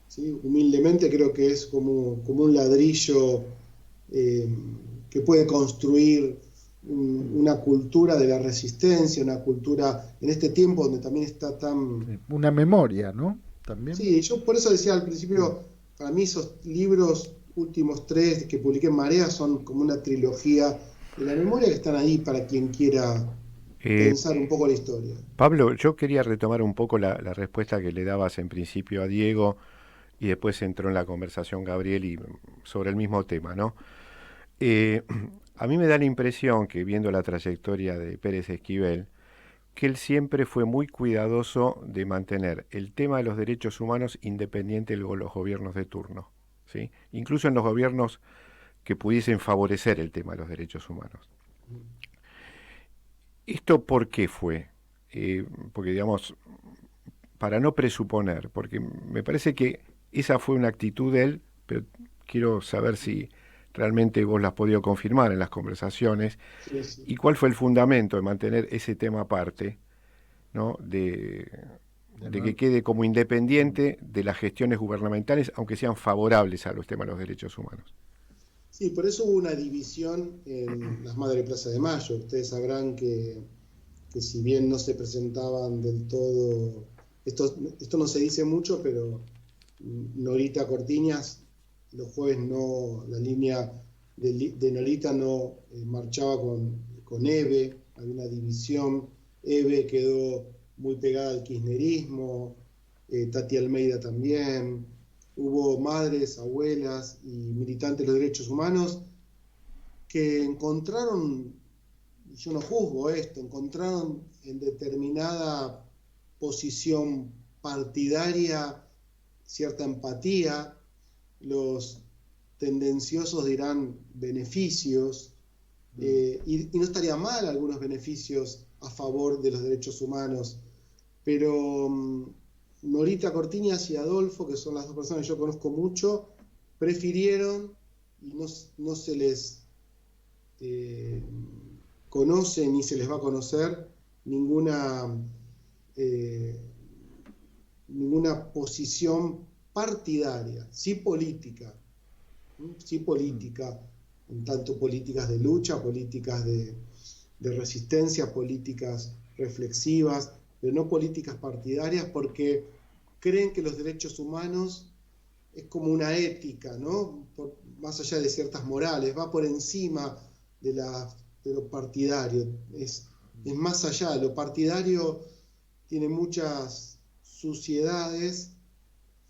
¿sí? Humildemente creo que es como un ladrillo que puede construir una cultura de la resistencia, una cultura en este tiempo donde también está tan... Una memoria, ¿no? También. Sí, yo por eso decía al principio, para mí esos libros últimos 3 que publiqué en Marea son como una trilogía de la memoria que están ahí para quien quiera pensar un poco la historia. Pablo, yo quería retomar un poco la respuesta que le dabas en principio a Diego y después entró en la conversación Gabriel y sobre el mismo tema, ¿no? A mí me da la impresión que viendo la trayectoria de Pérez Esquivel, que él siempre fue muy cuidadoso de mantener el tema de los derechos humanos independiente de los gobiernos de turno, ¿sí? Incluso en los gobiernos que pudiesen favorecer el tema de los derechos humanos. ¿Esto por qué fue? Porque, digamos, para no presuponer, porque me parece que esa fue una actitud de él, pero quiero saber si realmente vos la has podido confirmar en las conversaciones, Sí. y cuál fue el fundamento de mantener ese tema aparte, ¿no? de que quede como independiente de las gestiones gubernamentales, aunque sean favorables a los temas de los derechos humanos. Sí, por eso hubo una división en las Madres de Plaza de Mayo. Ustedes sabrán que si bien no se presentaban del todo, esto no se dice mucho, pero Norita Cortiñas, los jueves no, la línea de Norita no marchaba con Eve, había una división, Eve quedó muy pegada al kirchnerismo, Tati Almeida también, hubo madres, abuelas y militantes de los derechos humanos que encontraron, yo no juzgo esto, encontraron en determinada posición partidaria cierta empatía, los tendenciosos dirán beneficios, y no estaría mal algunos beneficios a favor de los derechos humanos, pero Norita Cortiñas y Adolfo, que son las dos personas que yo conozco mucho, prefirieron, y no se les conocen ni se les va a conocer ninguna posición partidaria, sí política, en tanto políticas de lucha, políticas de resistencia, políticas reflexivas, pero no políticas partidarias, porque creen que los derechos humanos es como una ética, ¿no? Más allá de ciertas morales, va por encima de lo partidario, es más allá. Lo partidario tiene muchas suciedades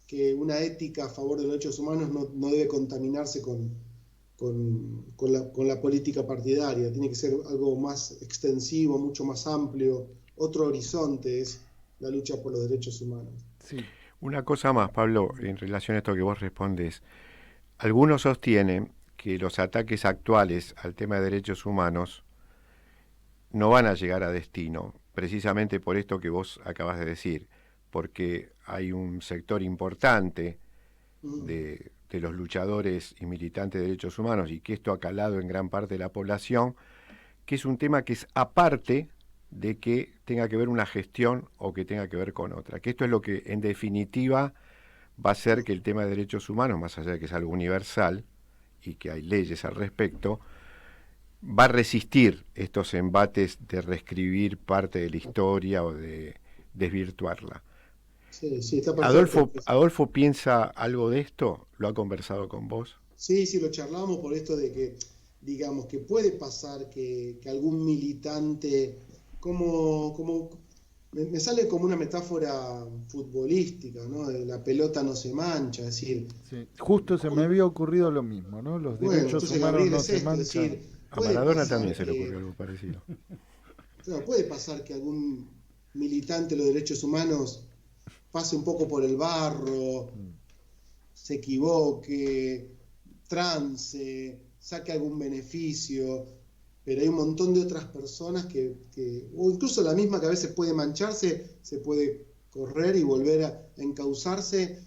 que una ética a favor de los derechos humanos no debe contaminarse con la política partidaria. Tiene que ser algo más extensivo, mucho más amplio. Otro horizonte es la lucha por los derechos humanos. Sí. Una cosa más, Pablo, en relación a esto que vos respondes. Algunos sostienen que los ataques actuales al tema de derechos humanos no van a llegar a destino, precisamente por esto que vos acabas de decir, porque hay un sector importante de los luchadores y militantes de derechos humanos, y que esto ha calado en gran parte de la población, que es un tema que es aparte de que tenga que ver una gestión o que tenga que ver con otra, que esto es lo que en definitiva va a hacer que el tema de derechos humanos, más allá de que es algo universal y que hay leyes al respecto, va a resistir estos embates de reescribir parte de la historia o de desvirtuarla. Sí, está perfecto. ¿Adolfo piensa algo de esto? ¿Lo ha conversado con vos? Sí, lo charlamos por esto de que, digamos, que puede pasar que algún militante, me sale como una metáfora futbolística, ¿no? De la pelota no se mancha, es decir... Sí. Justo se me había ocurrido lo mismo, ¿no? Los derechos humanos no se manchan. A Maradona también se le ocurrió algo parecido. Claro, puede pasar que algún militante de los derechos humanos pase un poco por el barro, se equivoque, trance, saque algún beneficio, pero hay un montón de otras personas que o incluso la misma que a veces puede mancharse, se puede correr y volver a encauzarse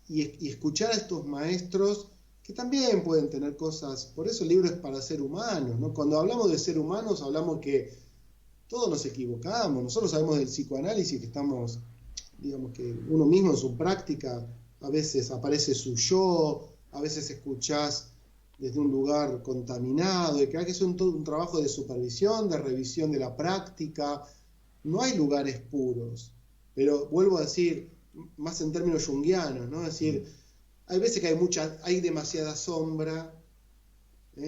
y escuchar a estos maestros que también pueden tener cosas. Por eso el libro es para ser humanos, ¿no? Cuando hablamos de ser humanos hablamos que todos nos equivocamos. Nosotros sabemos del psicoanálisis que estamos, digamos, que uno mismo en su práctica a veces aparece su yo, a veces escuchás desde un lugar contaminado, y que hay que hacer todo un trabajo de supervisión, de revisión de la práctica. No hay lugares puros, pero vuelvo a decir, más en términos junguianos, ¿no? Es decir, hay veces que hay demasiada sombra, y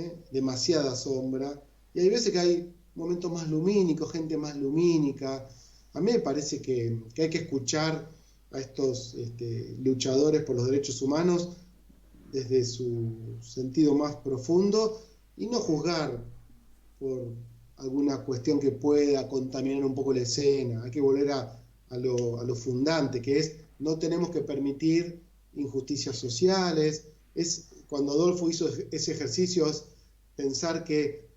hay veces que hay momentos más lumínicos, gente más lumínica. A mí me parece que hay que escuchar a estos luchadores por los derechos humanos desde su sentido más profundo y no juzgar por alguna cuestión que pueda contaminar un poco la escena. Hay que volver a lo fundante, que es no tenemos que permitir injusticias sociales. Cuando Adolfo hizo ese ejercicio, es pensar que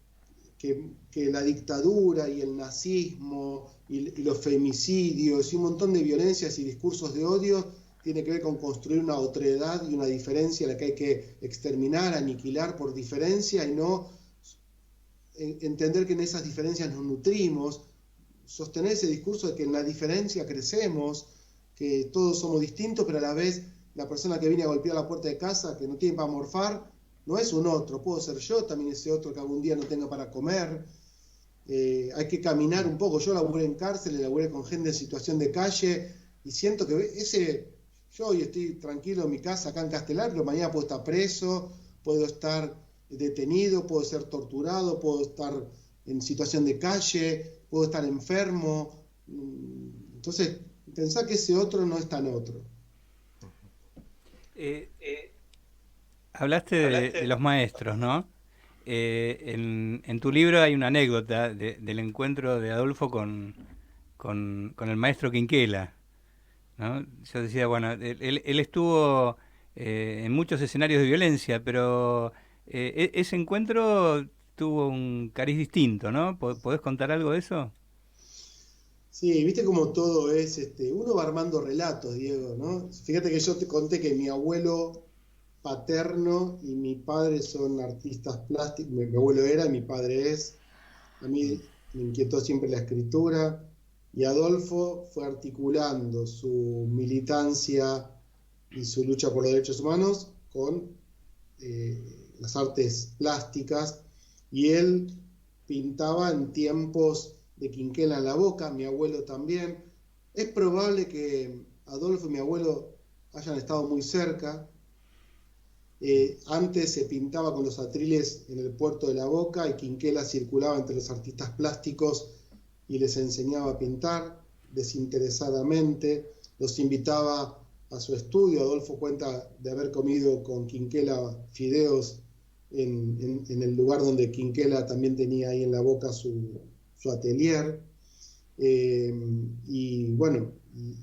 la dictadura y el nazismo y los femicidios y un montón de violencias y discursos de odio tiene que ver con construir una otredad y una diferencia a la que hay que exterminar, aniquilar por diferencia, y no entender que en esas diferencias nos nutrimos, sostener ese discurso de que en la diferencia crecemos, que todos somos distintos, pero a la vez la persona que viene a golpear la puerta de casa, que no tiene para morfar, no es un otro, puedo ser yo, también ese otro que algún día no tenga para comer. Hay que caminar un poco. Yo laburé en cárcel, laburé con gente en situación de calle, y siento que yo hoy estoy tranquilo en mi casa acá en Castelar, pero mañana puedo estar preso, puedo estar detenido, puedo ser torturado, puedo estar en situación de calle, puedo estar enfermo. Entonces, pensar que ese otro no es tan otro. Hablaste de los maestros, ¿no? En tu libro hay una anécdota del encuentro de Adolfo con el maestro Quinquela, ¿no? Yo decía, bueno, él estuvo en muchos escenarios de violencia, pero ese encuentro tuvo un cariz distinto, ¿no? ¿Podés contar algo de eso? Sí, viste como todo es, uno va armando relatos, Diego, ¿no? Fíjate que yo te conté que mi abuelo paterno y mi padre son artistas plásticos, mi abuelo era y mi padre es. A mí me inquietó siempre la escritura, y Adolfo fue articulando su militancia y su lucha por los derechos humanos con las artes plásticas, y él pintaba en tiempos de Quinquela en la Boca, mi abuelo también. Es probable que Adolfo y mi abuelo hayan estado muy cerca. Antes se pintaba con los atriles en el puerto de la Boca, y Quinquela circulaba entre los artistas plásticos y les enseñaba a pintar desinteresadamente, los invitaba a su estudio. Adolfo cuenta de haber comido con Quinquela fideos en el lugar donde Quinquela también tenía ahí en la Boca su atelier. Y bueno,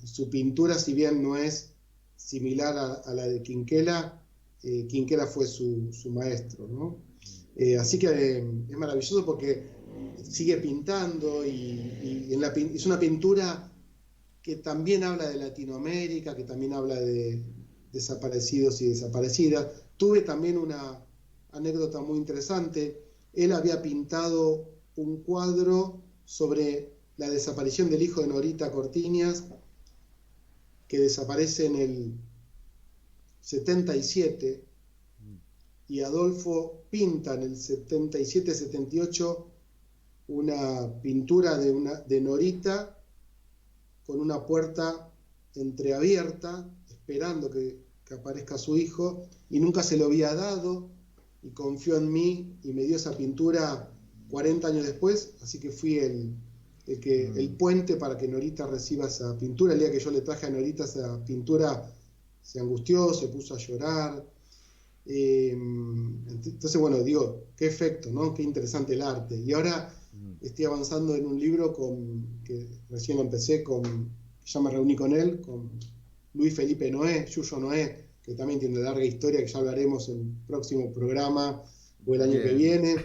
su pintura, si bien no es similar a la de Quinquela, Quinquela fue su maestro, ¿no? Así que es maravilloso porque sigue pintando y es una pintura que también habla de Latinoamérica, que también habla de desaparecidos y desaparecidas. Tuve también una anécdota muy interesante. Él había pintado un cuadro sobre la desaparición del hijo de Norita Cortiñas, que desaparece en el 77, y Adolfo pinta en el 77-78 una pintura de Norita con una puerta entreabierta, esperando que aparezca su hijo, y nunca se lo había dado, y confió en mí y me dio esa pintura 40 años después, así que fui el puente para que Norita reciba esa pintura. El día que yo le traje a Norita esa pintura, se angustió, se puso a llorar. Entonces, bueno, digo, qué efecto, ¿no? Qué interesante el arte. Y ahora estoy avanzando en un libro que recién lo empecé, ya me reuní con él, con Luis Felipe Noé, Yuyo Noé, que también tiene una larga historia que ya hablaremos en el próximo programa o el año que viene,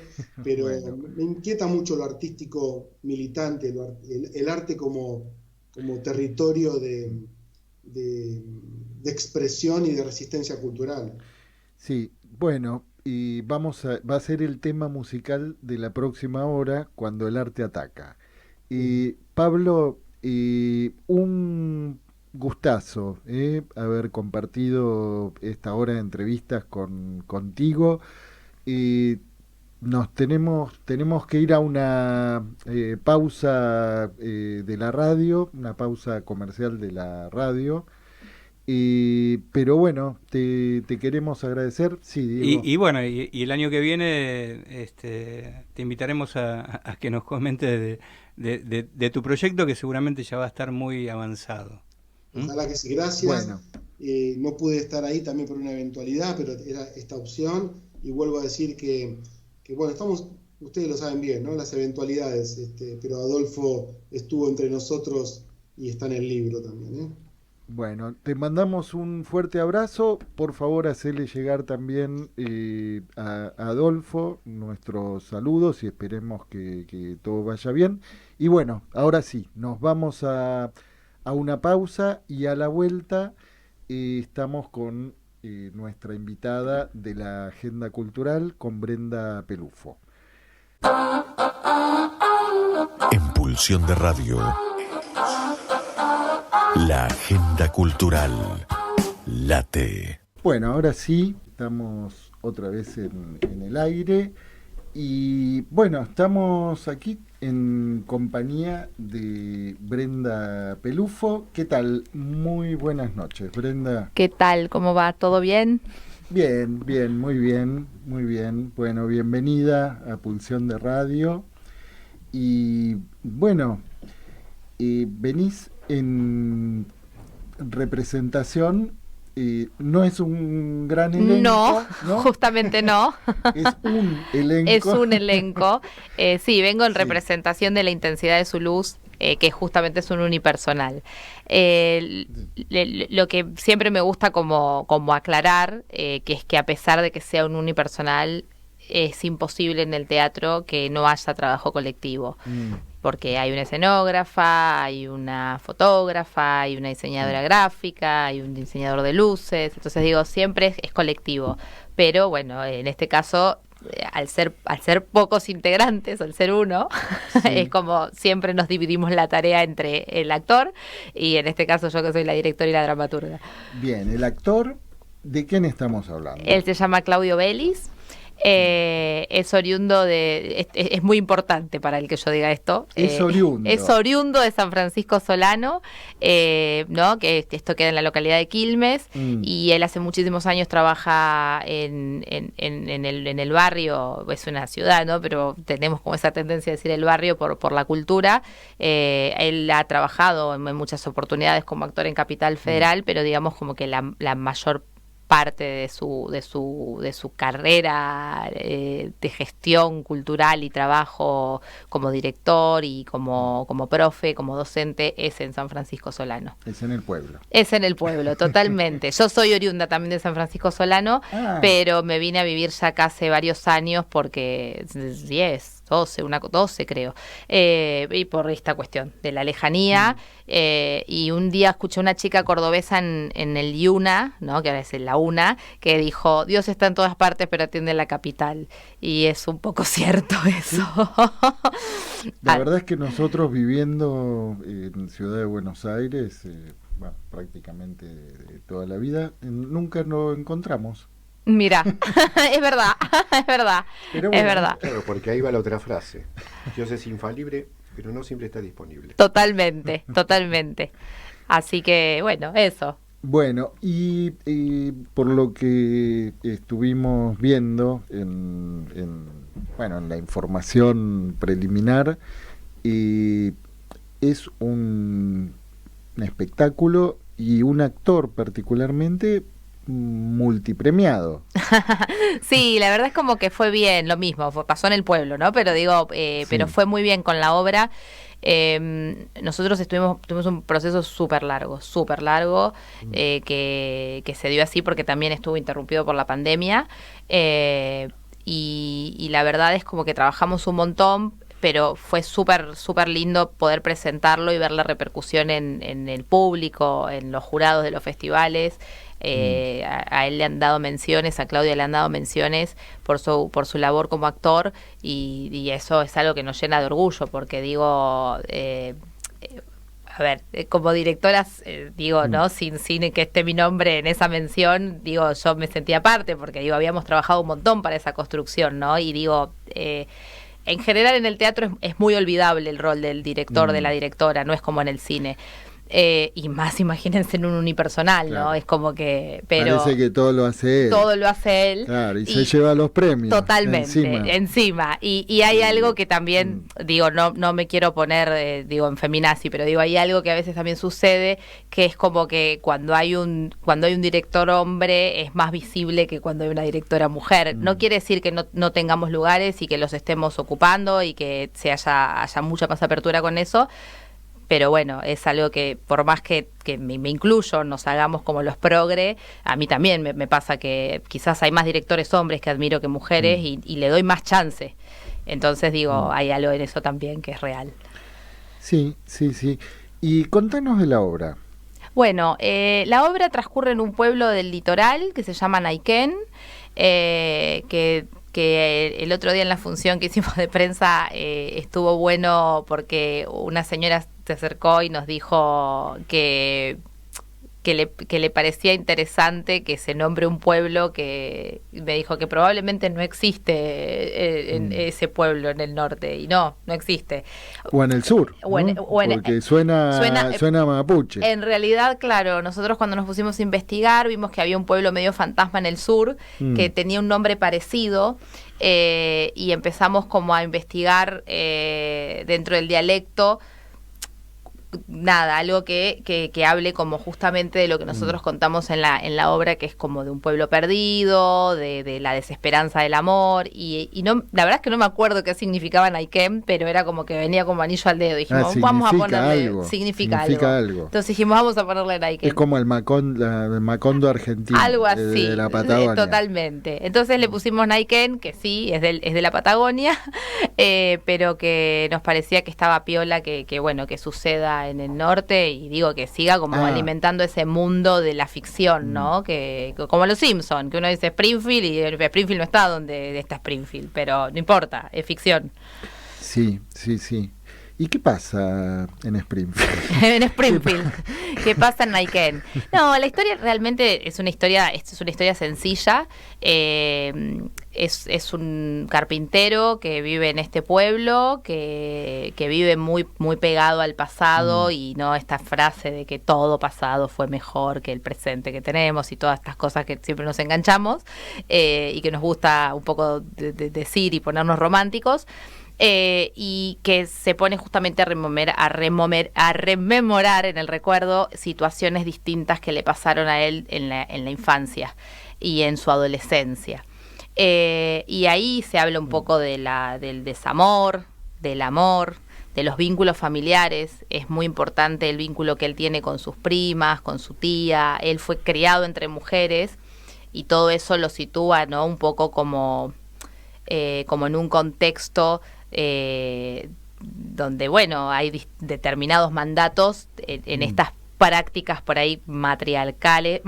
pero bueno, me inquieta mucho lo artístico militante, el arte como territorio de expresión y de resistencia cultural. Sí, bueno, y va a ser el tema musical de la próxima hora, Cuando el arte ataca. Y Pablo, un gustazo haber compartido esta hora de entrevistas contigo. Tenemos que ir a una pausa de la radio, una pausa comercial de la radio. Pero bueno, te queremos agradecer. Sí, Diego. Y bueno, y el año que viene te invitaremos a que nos comentes de tu proyecto, que seguramente ya va a estar muy avanzado. Ojalá que sí, gracias. Bueno. No pude estar ahí también por una eventualidad, pero era esta opción, y vuelvo a decir que bueno, ustedes lo saben bien, ¿no? Las eventualidades, pero Adolfo estuvo entre nosotros y está en el libro también, ¿eh? Bueno, te mandamos un fuerte abrazo. Por favor, hacerle llegar también a Adolfo nuestros saludos y esperemos que todo vaya bien. Y bueno, ahora sí, nos vamos a una pausa, y a la vuelta estamos con nuestra invitada de la Agenda Cultural, con Brenda Pelufo. En Pulsión de Radio, la Agenda Cultural late. Bueno, ahora sí, estamos otra vez en el aire. Y bueno, estamos aquí en compañía de Brenda Pelufo. ¿Qué tal? Muy buenas noches, Brenda. ¿Qué tal? ¿Cómo va? ¿Todo bien? Bien, muy bien, muy bien. Bueno, bienvenida a Pulsión de Radio. Y bueno, venís en representación. No es un gran elenco, ¿no? Justamente no. Es un elenco. Es un elenco. Sí, vengo en representación de La intensidad de su luz, que justamente es un unipersonal. Lo que siempre me gusta como aclarar, que es que a pesar de que sea un unipersonal, es imposible en el teatro que no haya trabajo colectivo. porque hay una escenógrafa, hay una fotógrafa, hay una diseñadora gráfica, hay un diseñador de luces, entonces digo, siempre es colectivo, pero bueno, en este caso, al ser pocos integrantes, al ser uno, es como siempre nos dividimos la tarea entre el actor y en este caso yo que soy la directora y la dramaturga. Bien, el actor, ¿de quién estamos hablando? Él se llama Claudio Belis. Es oriundo es muy importante para el que yo diga esto. Es oriundo. Es oriundo de San Francisco Solano, ¿no? Que esto queda en la localidad de Quilmes, y él hace muchísimos años trabaja en el barrio, es una ciudad, ¿no? Pero tenemos como esa tendencia a decir el barrio por la cultura. Él ha trabajado en muchas oportunidades como actor en Capital Federal, pero digamos como que la mayor parte de su carrera de gestión cultural y trabajo como director y como profe, como docente, es en San Francisco Solano. Es en el pueblo. Es en el pueblo, totalmente. Yo soy oriunda también de San Francisco Solano, pero me vine a vivir ya acá hace varios años porque 12 creo, y por esta cuestión de la lejanía, y un día escuché a una chica cordobesa en el IUNA, ¿no? Que ahora es la UNA, que dijo, Dios está en todas partes pero atiende en la capital, y es un poco cierto eso. La verdad es que nosotros viviendo en Ciudad de Buenos Aires, prácticamente de toda la vida, nunca nos encontramos. Mira, es verdad, es verdad, bueno, es verdad. Claro, porque ahí va la otra frase. Dios es infalible, pero no siempre está disponible. Totalmente, totalmente. Así que, bueno, eso. Bueno, y por lo que estuvimos viendo en la información preliminar, es un espectáculo y un actor particularmente multipremiado. Sí, la verdad es como que fue bien, lo mismo, pasó en el pueblo, ¿no? Pero digo, pero fue muy bien con la obra. Nosotros tuvimos un proceso súper largo, que se dio así porque también estuvo interrumpido por la pandemia, y la verdad es como que trabajamos un montón, pero fue súper lindo poder presentarlo y ver la repercusión en el público, en los jurados de los festivales. A él le han dado menciones, a Claudia le han dado menciones por su labor como actor, y eso es algo que nos llena de orgullo, porque digo, a ver, como directoras, digo, ¿no? Sin que esté mi nombre en esa mención, digo, yo me sentía parte, porque digo, habíamos trabajado un montón para esa construcción, ¿no? Y digo, en general en el teatro es muy olvidable el rol del director, de la directora, no es como en el cine. Y más, imagínense en un unipersonal, ¿no? Claro. Es como que... Pero parece que todo lo hace él. Todo lo hace él. Claro, y se lleva los premios. Totalmente, encima. Y hay algo que también, digo, no me quiero poner, digo, en feminazi, pero digo, hay algo que a veces también sucede, que es como que cuando hay un director hombre es más visible que cuando hay una directora mujer. No quiere decir que no tengamos lugares y que los estemos ocupando y que haya mucha más apertura con eso. Pero bueno, es algo que por más que me incluyo, nos hagamos como los progre, a mí también me pasa que quizás hay más directores hombres que admiro que mujeres, y le doy más chance. Entonces digo, hay algo en eso también que es real. Sí. Y contanos de la obra. Bueno, la obra transcurre en un pueblo del litoral que se llama Naiquén, que el otro día en la función que hicimos de prensa estuvo bueno porque una señora se acercó y nos dijo que le parecía interesante que se nombre un pueblo, que me dijo que probablemente no existe en ese pueblo en el norte, y no existe. O en el sur, porque suena mapuche. En realidad, claro, nosotros cuando nos pusimos a investigar vimos que había un pueblo medio fantasma en el sur que tenía un nombre parecido, y empezamos como a investigar dentro del dialecto, algo que hable como justamente de lo que nosotros contamos en la obra, que es como de un pueblo perdido, de la desesperanza del amor, y no, la verdad es que no me acuerdo qué significaba Naiquén, pero era como que venía como anillo al dedo. Dijimos, vamos a ponerle, significa algo. Entonces dijimos, vamos a ponerle Naiquén. Es como el Macondo argentino, algo así, de la Patagonia. Totalmente. Entonces le pusimos Naiquén, que sí, es de la Patagonia, pero que nos parecía que estaba piola que bueno, que suceda en el norte, y digo que siga como alimentando ese mundo de la ficción, ¿no? Que como los Simpson, que uno dice Springfield y Springfield no está donde está Springfield, pero no importa, es ficción. Sí. ¿Y qué pasa en Springfield? En Springfield. ¿Qué pasa en Naiken? No, la historia realmente es una historia sencilla. Es un carpintero que vive en este pueblo, que vive muy, muy pegado al pasado, y no esta frase de que todo pasado fue mejor que el presente que tenemos y todas estas cosas que siempre nos enganchamos, y que nos gusta un poco decir y ponernos románticos. Y que se pone justamente a rememorar en el recuerdo situaciones distintas que le pasaron a él en la infancia y en su adolescencia. Y ahí se habla un poco del desamor, del amor, de los vínculos familiares. Es muy importante el vínculo que él tiene con sus primas, con su tía. Él fue criado entre mujeres y todo eso lo sitúa, ¿no? Un poco como en un contexto donde, bueno, hay determinados mandatos en estas prácticas por ahí matriarcales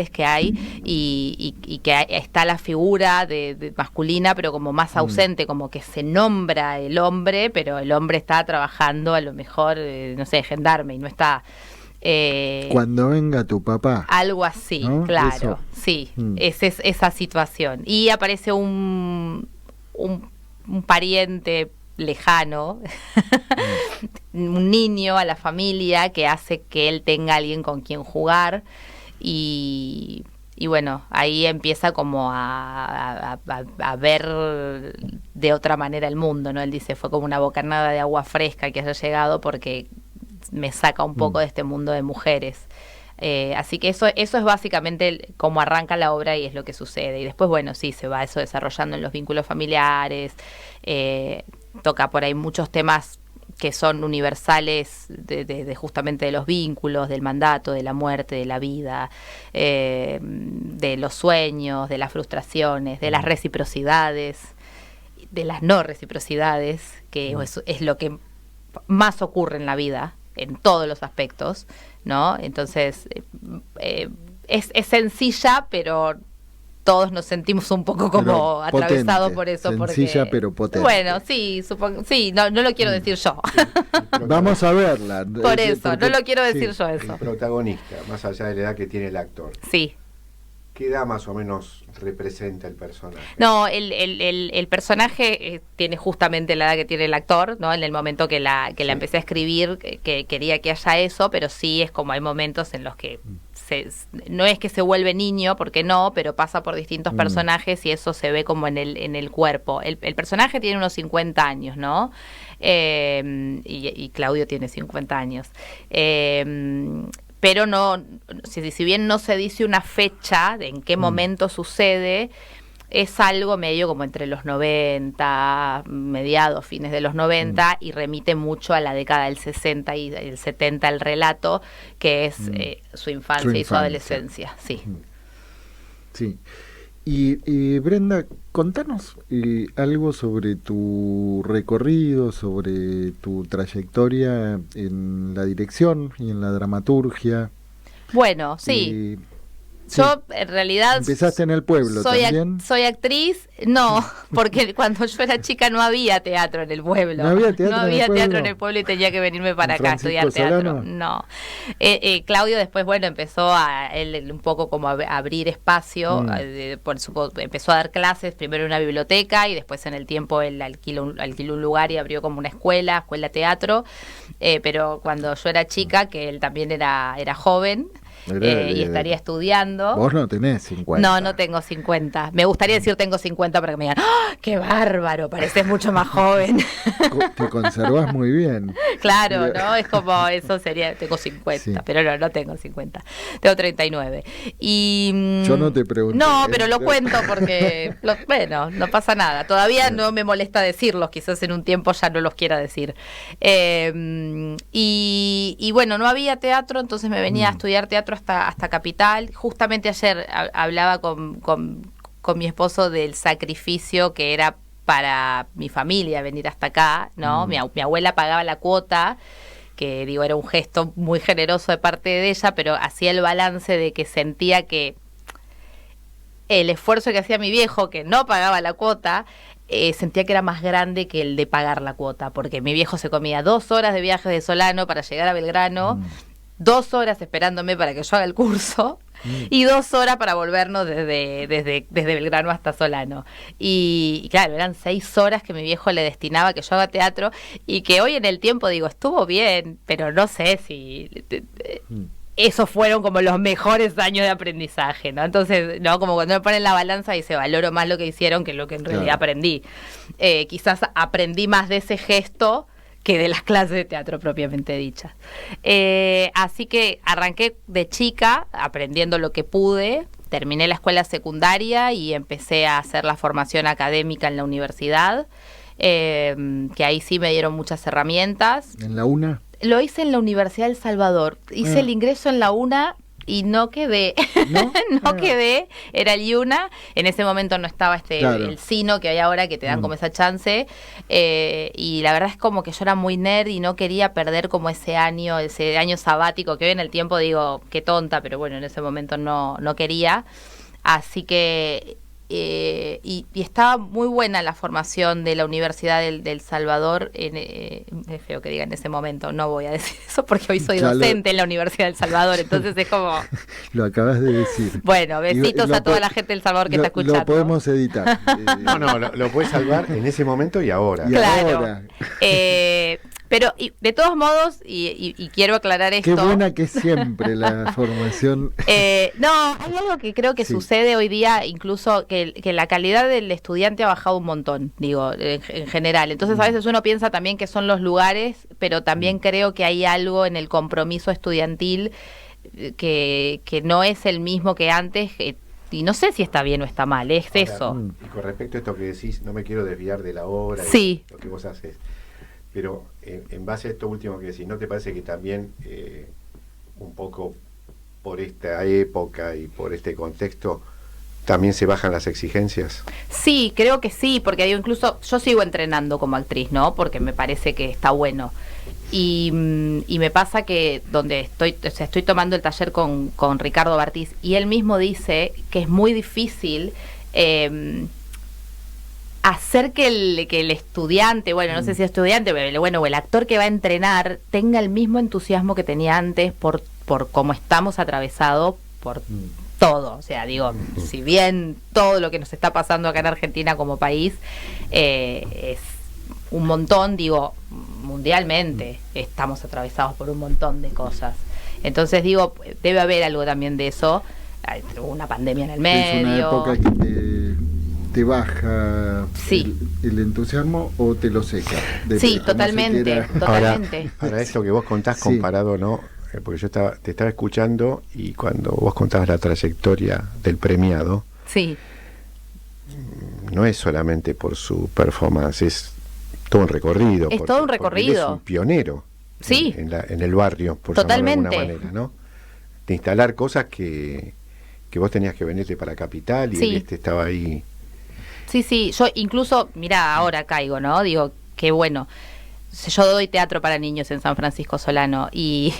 que hay, y que está la figura de masculina, pero como más ausente, como que se nombra el hombre, pero el hombre está trabajando a lo mejor, no sé, gendarme, y no está... Cuando venga tu papá. Algo así, ¿no? Claro, eso. Sí, es esa situación. Y aparece un pariente lejano, un niño a la familia, que hace que él tenga alguien con quien jugar, y bueno, ahí empieza como a ver de otra manera el mundo, ¿no? Él dice, fue como una bocanada de agua fresca que haya llegado, porque me saca un poco de este mundo de mujeres. Así que eso es básicamente cómo arranca la obra, y es lo que sucede. Y después, bueno, sí, se va eso desarrollando en los vínculos familiares, toca por ahí muchos temas que son universales de justamente de los vínculos, del mandato, de la muerte, de la vida, de los sueños, de las frustraciones, de las reciprocidades, de las no reciprocidades, que es lo que más ocurre en la vida, en todos los aspectos, ¿no? Entonces, es sencilla, pero todos nos sentimos un poco como atravesados por eso. Sencilla, pero potente. Bueno, sí, supongo, sí, no lo quiero decir yo. Vamos a verla. Por eso, no lo quiero decir yo eso. El protagonista, más allá de la edad que tiene el actor. Sí. ¿Qué edad más o menos representa el personaje? No, el personaje tiene justamente la edad que tiene el actor, ¿no? En el momento que la empecé a escribir, que quería que haya eso, pero sí es como hay momentos en los que no es que se vuelve niño, porque no, pero pasa por distintos personajes, y eso se ve como en el cuerpo. El personaje tiene unos 50 años, ¿no? Y Claudio tiene 50 años. Pero no, si bien no se dice una fecha de en qué momento sucede, es algo medio como entre los 90, mediados, fines de los 90, y remite mucho a la década del 60 y el 70 el relato, que es su infancia y su adolescencia. Sí. Sí. Y Brenda, contanos algo sobre tu recorrido, sobre tu trayectoria en la dirección y en la dramaturgia. Bueno, sí. Yo, en realidad... ¿Empezaste en el pueblo también? Soy actriz, no, porque cuando yo era chica no había teatro en el pueblo. ¿No había teatro en el pueblo y tenía que venirme para acá a estudiar teatro. Solano? No. Claudio después, bueno, empezó él un poco como a abrir espacio, empezó a dar clases, primero en una biblioteca, y después en el tiempo él alquiló un lugar y abrió como una escuela teatro, pero cuando yo era chica, que él también era joven, y estaría estudiando. Vos no tenés 50. No tengo 50. Me gustaría decir tengo 50 para que me digan, ¡oh, qué bárbaro! Pareces mucho más joven. Te conservás muy bien. Claro, ¿no? Es como, eso sería, tengo 50, sí. Pero no tengo 50. Tengo 39. Y yo no te pregunto. No, pero lo cuento porque, bueno, no pasa nada. Todavía no me molesta decirlos, quizás en un tiempo ya no los quiera decir. Y bueno, no había teatro, entonces me venía a estudiar teatro hasta Capital. Justamente ayer hablaba con mi esposo del sacrificio que era para mi familia venir hasta acá, ¿no? Mi abuela pagaba la cuota, que digo, era un gesto muy generoso de parte de ella, pero hacía el balance de que sentía que el esfuerzo que hacía mi viejo, que no pagaba la cuota, sentía que era más grande que el de pagar la cuota, porque mi viejo se comía 2 horas de viaje de Solano para llegar a Belgrano, 2 horas esperándome para que yo haga el curso, y 2 horas para volvernos desde Belgrano hasta Solano. Y claro, eran 6 horas que mi viejo le destinaba a que yo haga teatro, y que hoy en el tiempo digo, estuvo bien, pero no sé si... esos fueron como los mejores años de aprendizaje, ¿no? Entonces, ¿no? Como cuando me ponen la balanza y se valoro más lo que hicieron que lo que en realidad aprendí. Quizás aprendí más de ese gesto que de las clases de teatro propiamente dichas. Así que arranqué de chica, aprendiendo lo que pude, terminé la escuela secundaria y empecé a hacer la formación académica en la universidad, que ahí sí me dieron muchas herramientas. ¿En la UNA? Lo hice en la Universidad del Salvador. Hice el ingreso en la UNA y no quedé. ¿No? Quedé. Era el IUNA. En ese momento no estaba el SINO que hay ahora, que te dan como esa chance. Y la verdad es como que yo era muy nerd y no quería perder como ese año sabático, que hoy en el tiempo digo, qué tonta, pero bueno, en ese momento no quería. Así que... y estaba muy buena la formación de la Universidad del Salvador. Es feo que diga en ese momento, no voy a decir eso porque hoy soy docente en la Universidad del Salvador, entonces es como... Lo acabas de decir. Bueno, besitos a toda la gente del Salvador que está escuchando. Lo podemos editar. No, lo puedes salvar en ese momento y ahora. Claro. Pero de todos modos, y quiero aclarar esto... Qué buena que es siempre la formación. No, hay algo que creo que sucede hoy día, incluso que la calidad del estudiante ha bajado un montón, digo, en general. Entonces a veces uno piensa también que son los lugares, pero también creo que hay algo en el compromiso estudiantil que no es el mismo que antes, y no sé si está bien o está mal, es ahora, eso. Y con respecto a esto que decís, no me quiero desviar de la obra, sí, de lo que vos haces, pero en base a esto último que decís, ¿no te parece que también un poco por esta época y por este contexto también se bajan las exigencias? Sí, creo que sí, porque digo, incluso yo sigo entrenando como actriz, ¿no? Porque me parece que está bueno. Y me pasa que donde estoy tomando el taller con Ricardo Bartiz, y él mismo dice que es muy difícil hacer que el estudiante, bueno, no sé si estudiante, pero bueno, o el actor que va a entrenar tenga el mismo entusiasmo que tenía antes por cómo estamos atravesados por todo. O sea, digo, si bien todo lo que nos está pasando acá en Argentina como país es un montón, digo, mundialmente estamos atravesados por un montón de cosas. Entonces digo, debe haber algo también de eso. Hay una pandemia en el medio. Es una época que te baja el entusiasmo o te lo seca. Sí, totalmente. Ahora esto que vos contás comparado, ¿no? Porque yo te estaba escuchando y cuando vos contabas la trayectoria del premiado, no es solamente por su performance, es todo un recorrido. Es todo un recorrido. Él es un pionero en el barrio, por llamarlo de alguna manera, ¿no? De instalar cosas que vos tenías que venirte para Capital y él estaba ahí. Sí, yo incluso, mirá, ahora caigo, ¿no? Digo, qué bueno. Yo doy teatro para niños en San Francisco Solano y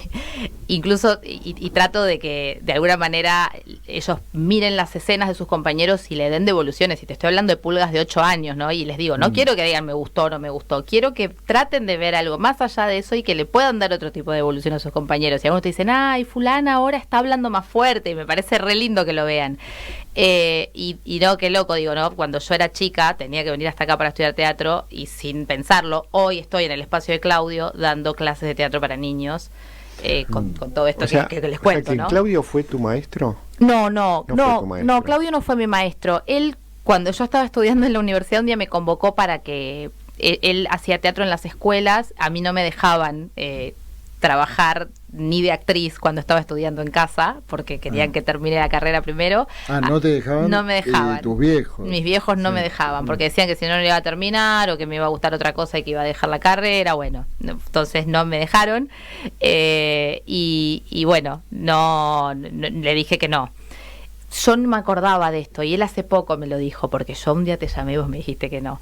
incluso y trato de que de alguna manera ellos miren las escenas de sus compañeros y le den devoluciones. Y te estoy hablando de pulgas de 8 años, ¿no? Y les digo, no quiero que digan me gustó o no me gustó, quiero que traten de ver algo más allá de eso y que le puedan dar otro tipo de devolución a sus compañeros. Y algunos te dicen, ay, fulana ahora está hablando más fuerte, y me parece re lindo que lo vean. Y no, qué loco, digo, ¿no? Cuando yo era chica tenía que venir hasta acá para estudiar teatro y sin pensarlo, hoy estoy en el espacio de Claudio dando clases de teatro para niños con todo esto que les cuento, ¿no? ¿Claudio fue tu maestro? No, Claudio no fue mi maestro. Él, cuando yo estaba estudiando en la universidad, un día me convocó para que él hacía teatro en las escuelas. A mí no me dejaban trabajar ni de actriz cuando estaba estudiando en casa, porque querían que termine la carrera primero. ¿No te dejaban? No me dejaban. ¿Tus viejos? Mis viejos no me dejaban, porque decían que si no iba a terminar, o que me iba a gustar otra cosa y que iba a dejar la carrera. Bueno, entonces no me dejaron, y bueno, no le dije que no. yo no me acordaba de esto y él hace poco me lo dijo, porque yo un día te llamé y vos me dijiste que no.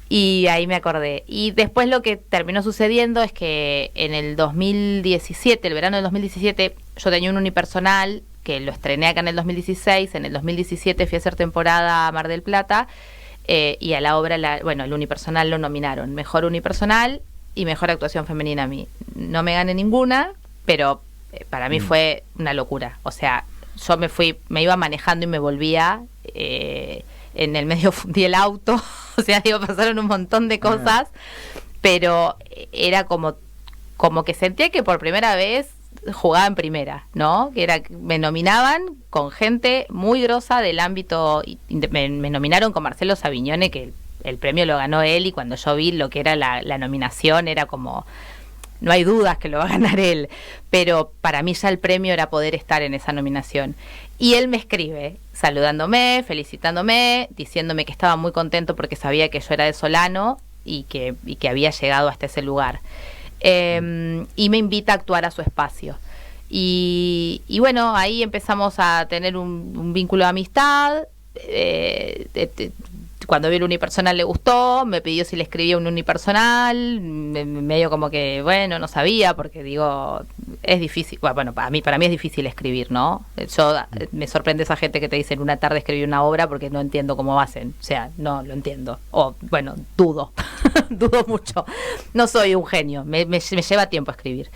Y ahí me acordé. Y después lo que terminó sucediendo es que en el 2017, el verano del 2017, yo tenía un unipersonal que lo estrené acá en el 2016. En el 2017 fui a hacer temporada a Mar del Plata y a la obra, el unipersonal lo nominaron. Mejor unipersonal y mejor actuación femenina a mí. No me gané ninguna, pero para mí fue una locura. O sea, yo me iba manejando y me volvía, en el medio fundí el auto, o sea, pasaron un montón de cosas, pero era como que sentía que por primera vez jugaba en primera, ¿no? Me nominaban con gente muy grosa del ámbito, me nominaron con Marcelo Savignone, que el premio lo ganó él, y cuando yo vi lo que era la nominación, era como... No hay dudas que lo va a ganar él, pero para mí ya el premio era poder estar en esa nominación. Y él me escribe, saludándome, felicitándome, diciéndome que estaba muy contento porque sabía que yo era de Solano y que había llegado hasta ese lugar. Y me invita a actuar a su espacio. Y bueno, ahí empezamos a tener un vínculo de amistad. Cuando vi el unipersonal le gustó, me pidió si le escribía un unipersonal, medio como que, bueno, no sabía, porque digo, es difícil, bueno, para mí es difícil escribir, ¿no? Me sorprende esa gente que te dice en una tarde escribí una obra porque no entiendo cómo hacen, o sea, no lo entiendo, bueno, dudo, dudo mucho, no soy un genio, me lleva tiempo escribir.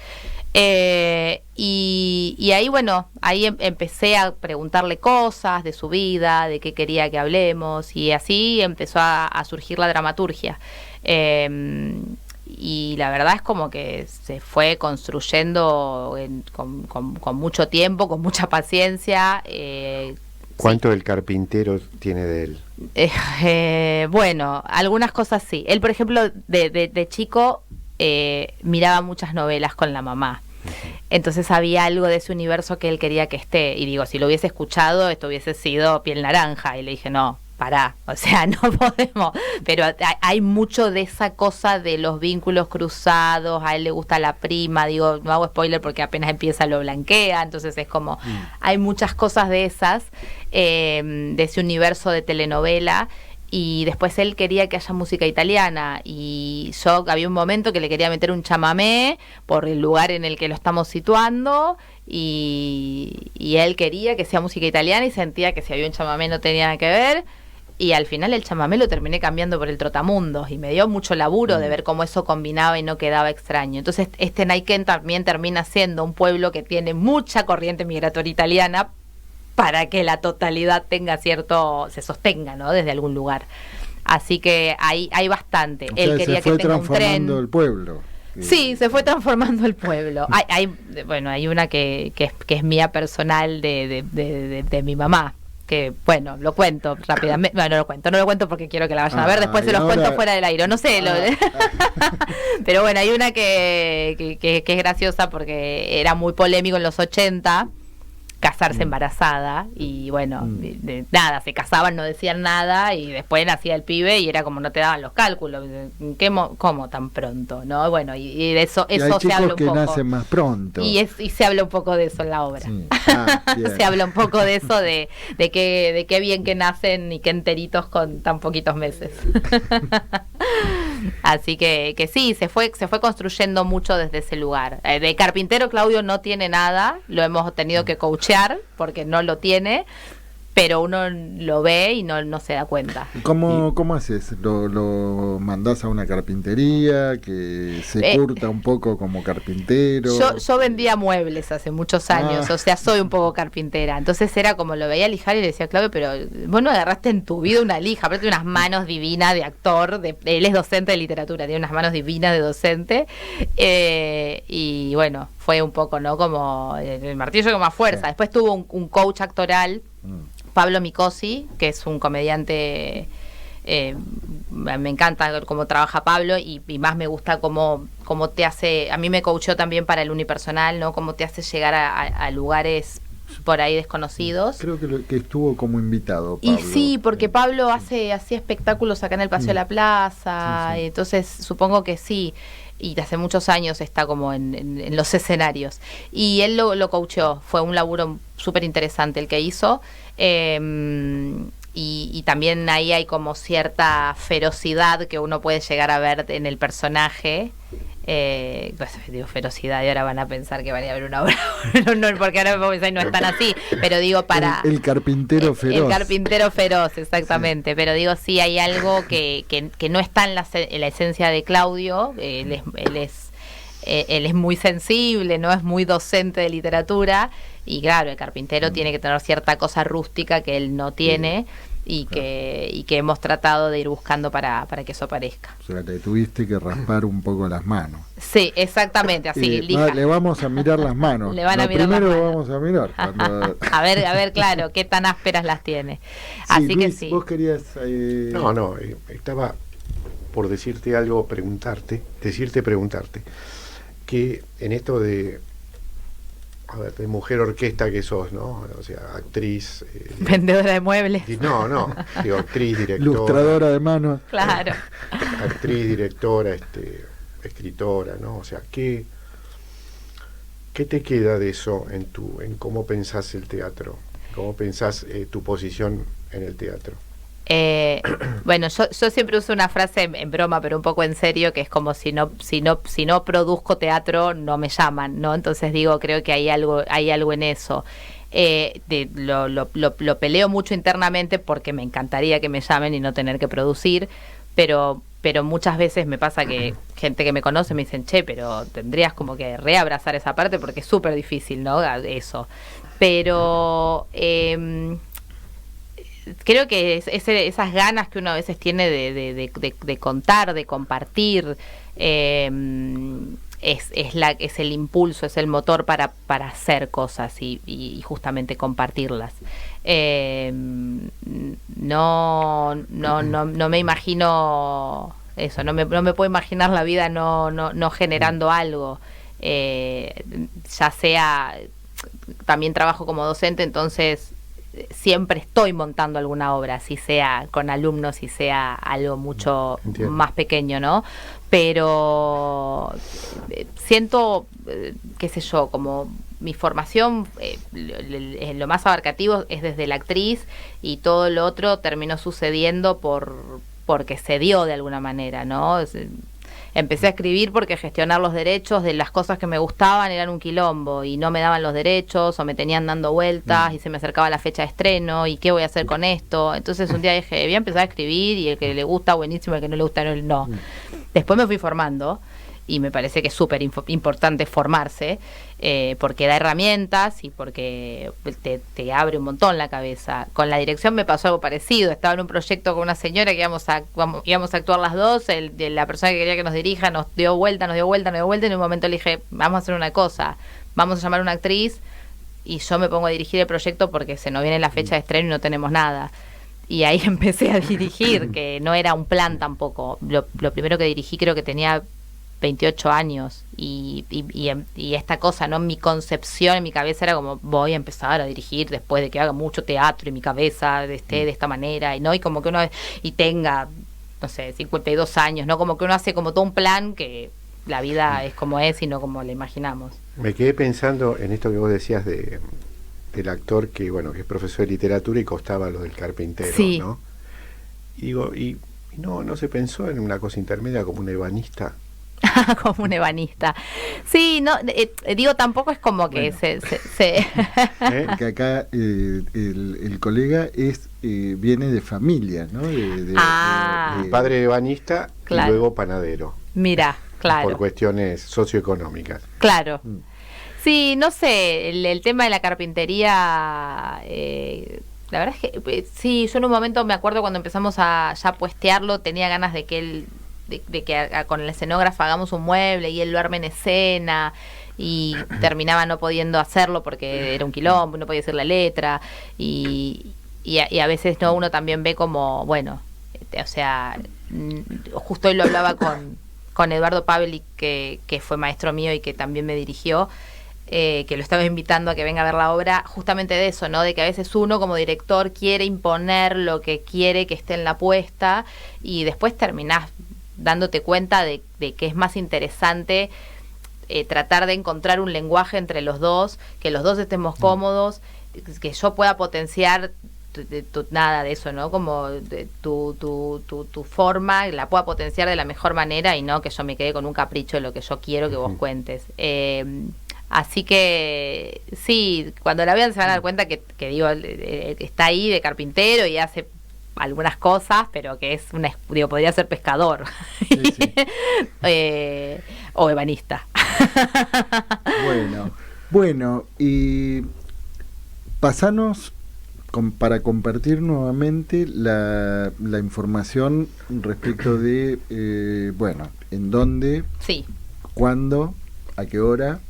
Y ahí, bueno, empecé a preguntarle cosas de su vida, de qué quería que hablemos, y así empezó a surgir la dramaturgia. Y la verdad es como que se fue construyendo con mucho tiempo, con mucha paciencia. ¿Cuánto del carpintero tiene de él? Bueno, algunas cosas sí. Él, por ejemplo, de chico miraba muchas novelas con la mamá. Entonces había algo de ese universo que él quería que esté. Y digo, si lo hubiese escuchado, esto hubiese sido Piel Naranja. Y le dije, no, pará, o sea, no podemos. Pero hay mucho de esa cosa de los vínculos cruzados. A él le gusta la prima, digo, no hago spoiler porque apenas empieza lo blanquea. Entonces es como, hay muchas cosas de esas, de ese universo de telenovela. Y después él quería que haya música italiana, y yo había un momento que le quería meter un chamamé por el lugar en el que lo estamos situando, y él quería que sea música italiana y sentía que si había un chamamé no tenía nada que ver, y al final el chamamé lo terminé cambiando por el trotamundos, y me dio mucho laburo de ver cómo eso combinaba y no quedaba extraño. Entonces Naiken también termina siendo un pueblo que tiene mucha corriente migratoria italiana, para que la totalidad se sostenga, ¿no? Desde algún lugar. Así que hay bastante. O Él sea, quería se fue que tenga un tren. transformando el pueblo. Sí, se fue transformando el pueblo. Hay una que es mía personal de mi mamá, que, bueno, lo cuento rápidamente. Bueno, no lo cuento porque quiero que la vayan a ver. Después se los cuento fuera del aire. No sé. Pero bueno, hay una que es graciosa porque era muy polémico en los 80, casarse embarazada, y bueno, nada, se casaban, no decían nada, y después nacía el pibe y era como no te daban los cálculos, ¿cómo tan pronto? ¿No? Bueno, y de eso hay se habla un chicos que poco. nacen más pronto. Y se habla un poco de eso en la obra. Sí. Se habla un poco de eso, de qué bien que nacen y qué enteritos con tan poquitos meses. Así que sí, se fue construyendo mucho desde ese lugar. De carpintero Claudio no tiene nada, lo hemos tenido que coachear porque no lo tiene, pero uno lo ve y no se da cuenta. ¿Cómo haces? ¿Lo mandás a una carpintería que se curta un poco como carpintero? Yo vendía muebles hace muchos años, o sea, soy un poco carpintera. Entonces era como lo veía lijar y le decía, Claudio, pero vos no agarraste en tu vida una lija, aparte unas manos divinas de actor, él es docente de literatura, tiene unas manos divinas de docente, y bueno, fue un poco, ¿no? Como el martillo con más fuerza. Sí. Después tuvo un coach actoral, Pablo Micosi, que es un comediante, me encanta cómo trabaja Pablo, y más me gusta cómo te hace, a mí me coachó también para el unipersonal, ¿no? Cómo te hace llegar a lugares por ahí desconocidos. Creo que estuvo como invitado Pablo. Y sí, porque Pablo hacía espectáculos acá en el Paseo de la Plaza, sí. Entonces supongo que sí. Y hace muchos años está como en los escenarios. Y él lo coacheó, fue un laburo súper interesante el que hizo. Y también ahí hay como cierta ferocidad que uno puede llegar a ver en el personaje. Pues digo ferocidad y ahora van a pensar que van a ver una obra no, porque ahora no están así, pero digo para el carpintero feroz. El carpintero feroz, exactamente. Sí. Pero digo, sí hay algo que no está en la esencia de Claudio. Él es muy sensible, no es muy docente de literatura, y claro, el carpintero tiene que tener cierta cosa rústica que él no tiene. Y que hemos tratado de ir buscando para que eso aparezca. O sea, te tuviste que raspar un poco las manos. Sí, exacto, así. Le vamos a mirar las manos. Le van a mirar primero las manos. Lo vamos a mirar. Cuando... a ver, claro, qué tan ásperas las tiene. Sí, así Luis, que sí. Vos querías... No, estaba por decirte algo, preguntarte, que en esto de mujer orquesta que sos, ¿no? O sea, actriz... vendedora de muebles. No, digo, actriz, directora... Ilustradora de manos. Claro. Actriz, directora, escritora, ¿no? O sea, ¿qué te queda de eso en cómo pensás el teatro? ¿Cómo pensás tu posición en el teatro? Bueno, yo siempre uso una frase en broma, pero un poco en serio, que es como si no produzco teatro, no me llaman, ¿no? Entonces digo, creo que hay algo en eso. Lo peleo mucho internamente porque me encantaría que me llamen y no tener que producir, pero muchas veces me pasa que gente que me conoce me dicen, che, pero tendrías como que reabrazar esa parte porque es súper difícil, ¿no? Eso. Pero... creo que esas ganas que uno a veces tiene de contar, de compartir, es el impulso, es el motor para hacer cosas y justamente compartirlas. No me imagino eso, no me puedo imaginar la vida no generando algo, ya sea, también trabajo como docente, entonces siempre estoy montando alguna obra, si sea con alumnos, si sea algo mucho más pequeño, ¿no? Pero siento, qué sé yo, como mi formación, lo más abarcativo es desde la actriz, y todo lo otro terminó sucediendo porque se dio de alguna manera, ¿no? Empecé a escribir porque gestionar los derechos de las cosas que me gustaban eran un quilombo y no me daban los derechos o me tenían dando vueltas y se me acercaba la fecha de estreno y qué voy a hacer con esto. Entonces un día dije, voy a empezar a escribir y el que le gusta, buenísimo, el que no le gusta, no. Después me fui formando y me parece que es súper importante formarse, porque da herramientas y porque te abre un montón la cabeza. Con la dirección me pasó algo parecido. Estaba en un proyecto con una señora que íbamos a actuar las dos, la persona que quería que nos dirija nos dio vuelta, y en un momento le dije, vamos a hacer una cosa, vamos a llamar a una actriz y yo me pongo a dirigir el proyecto porque se nos viene la fecha de estreno y no tenemos nada. Y ahí empecé a dirigir, que no era un plan tampoco. Lo primero que dirigí creo que tenía 28 años y esta cosa, ¿no? Mi concepción en mi cabeza era como, voy a empezar a dirigir después de que haga mucho teatro y mi cabeza esté de esta manera, y no, y como que uno tenga, no sé, 52 años, ¿no? Como que uno hace como todo un plan, que la vida es como es y no como la imaginamos. Me quedé pensando en esto que vos decías del actor que, bueno, que es profesor de literatura y costaba lo del carpintero, sí, ¿no? Y digo, y no se pensó en una cosa intermedia como un ebanista. Como un ebanista. Sí, no, digo, tampoco es como que bueno. Que acá el colega viene de familia, ¿no? Padre ebanista, claro, y luego panadero. Mira, claro. Por cuestiones socioeconómicas. Claro. Sí, no sé, el tema de la carpintería... la verdad es que sí, yo en un momento me acuerdo cuando empezamos a ya puestearlo, tenía ganas de que él... de que con el escenógrafo hagamos un mueble y él lo arme en escena, y terminaba no pudiendo hacerlo porque era un quilombo, no podía decir la letra, y a veces no, uno también ve como, bueno, o sea, justo hoy lo hablaba con Eduardo Pavelic, que fue maestro mío y que también me dirigió, que lo estaba invitando a que venga a ver la obra, justamente de eso, ¿no? De que a veces uno como director quiere imponer lo que quiere que esté en la puesta y después terminás dándote cuenta de que es más interesante tratar de encontrar un lenguaje entre los dos, que los dos estemos cómodos que yo pueda potenciar nada de eso, ¿no? Como tu forma, la pueda potenciar de la mejor manera y no que yo me quede con un capricho de lo que yo quiero que vos cuentes. Así que sí, cuando la vean se van a dar cuenta que digo, está ahí de carpintero y hace algunas cosas, pero que es podría ser pescador. Sí, sí. O ebanista. Bueno, y pasanos para compartir nuevamente la información respecto de, en dónde, sí, cuándo, a qué hora.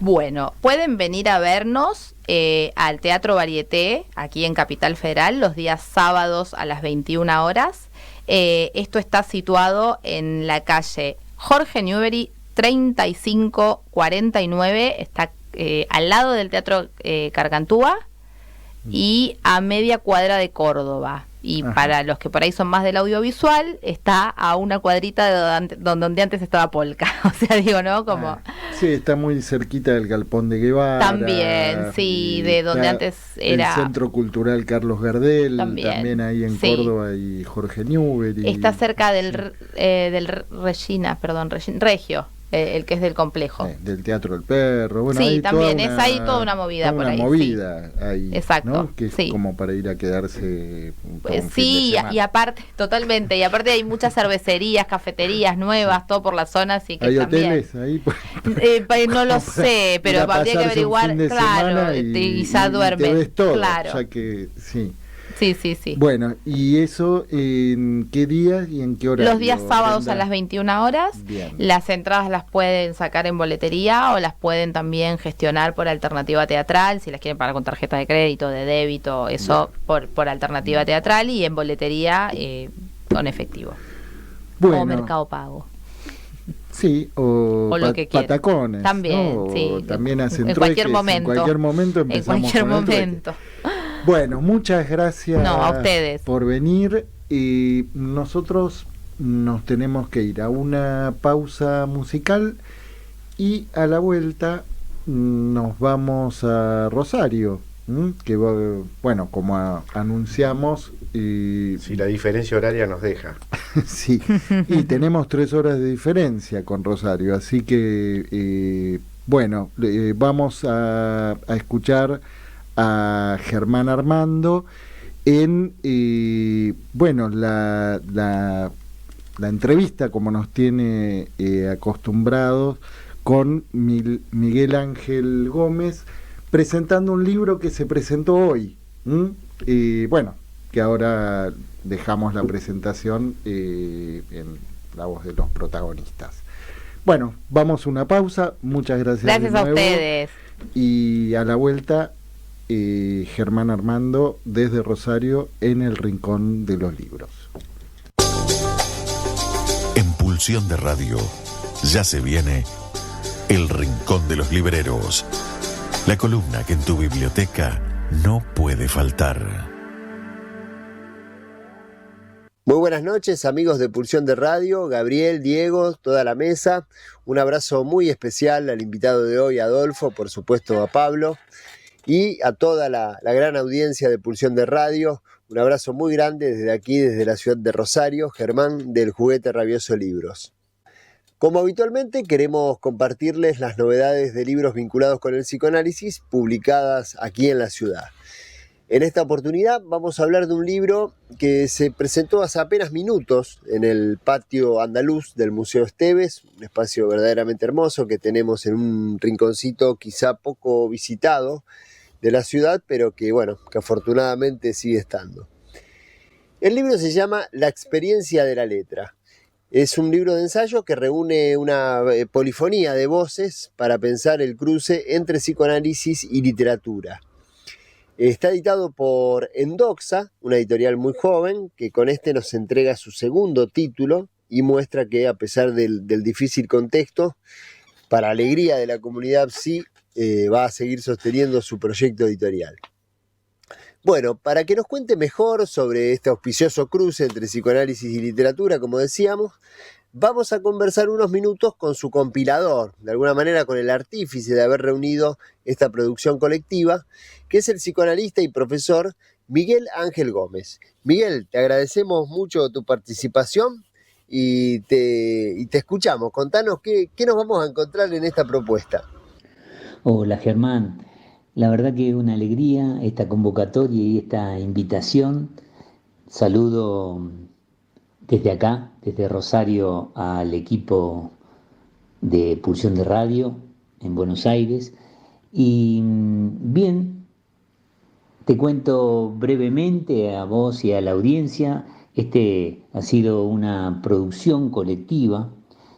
Bueno, pueden venir a vernos al Teatro Varieté, aquí en Capital Federal, los días sábados a las 21 horas. Esto está situado en la calle Jorge Newbery 3549, está al lado del Teatro Gargantúa y a media cuadra de Córdoba. Y ajá, para los que por ahí son más del audiovisual, está a una cuadrita de donde antes estaba Polka. O sea, digo, ¿no? Como... Sí, está muy cerquita del Galpón de Guevara. También, sí, de donde antes era... El Centro Cultural Carlos Gardel, también ahí en Córdoba y Jorge Newbery. Está cerca del Regio. El que es del complejo. Del Teatro del Perro. Bueno, sí, también es ahí toda una movida por ahí. Una movida ahí. Exacto. ¿No? Que es como para ir a quedarse. Sí, y aparte, totalmente. Y aparte hay muchas cervecerías, cafeterías nuevas, todo por la zona. Así que ¿hay también, hoteles ahí? No lo sé, pero habría que averiguar. Claro, y ya duermen. Te ves todo, claro. Ya que sí. Sí. Bueno, ¿y eso en qué días y en qué horario? Los días sábados a las 21 horas. Bien. Las entradas las pueden sacar en boletería o las pueden también gestionar por alternativa teatral, si las quieren pagar con tarjeta de crédito, de débito, eso por alternativa teatral, y en boletería con efectivo. Bueno. O Mercado Pago. Sí, o lo que patacones. También, ¿no? sí. También hacen en cualquier momento. En cualquier momento empezamos. En cualquier momento. Bueno, muchas gracias a ustedes por venir. Y nosotros nos tenemos que ir a una pausa musical y a la vuelta nos vamos a Rosario, que bueno, como anunciamos... si la diferencia horaria nos deja. Sí, y tenemos 3 horas de diferencia con Rosario, así que vamos a escuchar a Germán Armando en la entrevista, como nos tiene acostumbrados, con Miguel Ángel Gómez, presentando un libro que se presentó hoy. Que ahora dejamos la presentación en la voz de los protagonistas. Bueno, vamos a una pausa. Muchas gracias. Gracias a ustedes. Y a la vuelta, Germán Armando desde Rosario en el Rincón de los Libros. En Pulsión de Radio ya se viene El Rincón de los Libreros, la columna que en tu biblioteca no puede faltar. Muy buenas noches, amigos de Pulsión de Radio, Gabriel, Diego, toda la mesa. Un abrazo muy especial al invitado de hoy, Adolfo, por supuesto a Pablo, y a toda la gran audiencia de Pulsión de Radio. Un abrazo muy grande desde aquí, desde la ciudad de Rosario, Germán del Juguete Rabioso Libros. Como habitualmente, queremos compartirles las novedades de libros vinculados con el psicoanálisis publicadas aquí en la ciudad. En esta oportunidad vamos a hablar de un libro que se presentó hace apenas minutos en el patio andaluz del Museo Esteves, un espacio verdaderamente hermoso que tenemos en un rinconcito quizá poco visitado de la ciudad, pero que afortunadamente sigue estando. El libro se llama La experiencia de la letra. Es un libro de ensayo que reúne una polifonía de voces para pensar el cruce entre psicoanálisis y literatura. Está editado por Endoxa, una editorial muy joven, que con este nos entrega su segundo título y muestra que, a pesar del difícil contexto, para alegría de la comunidad PSI, va a seguir sosteniendo su proyecto editorial. Bueno, para que nos cuente mejor sobre este auspicioso cruce entre psicoanálisis y literatura, como decíamos, vamos a conversar unos minutos con su compilador, de alguna manera con el artífice de haber reunido esta producción colectiva, que es el psicoanalista y profesor Miguel Ángel Gómez. Miguel, te agradecemos mucho tu participación y te escuchamos. Contanos qué nos vamos a encontrar en esta propuesta. Hola Germán, la verdad que es una alegría esta convocatoria y esta invitación. Saludo desde acá, desde Rosario, al equipo de Pulsión de Radio en Buenos Aires. Y bien, te cuento brevemente a vos y a la audiencia. Este ha sido una producción colectiva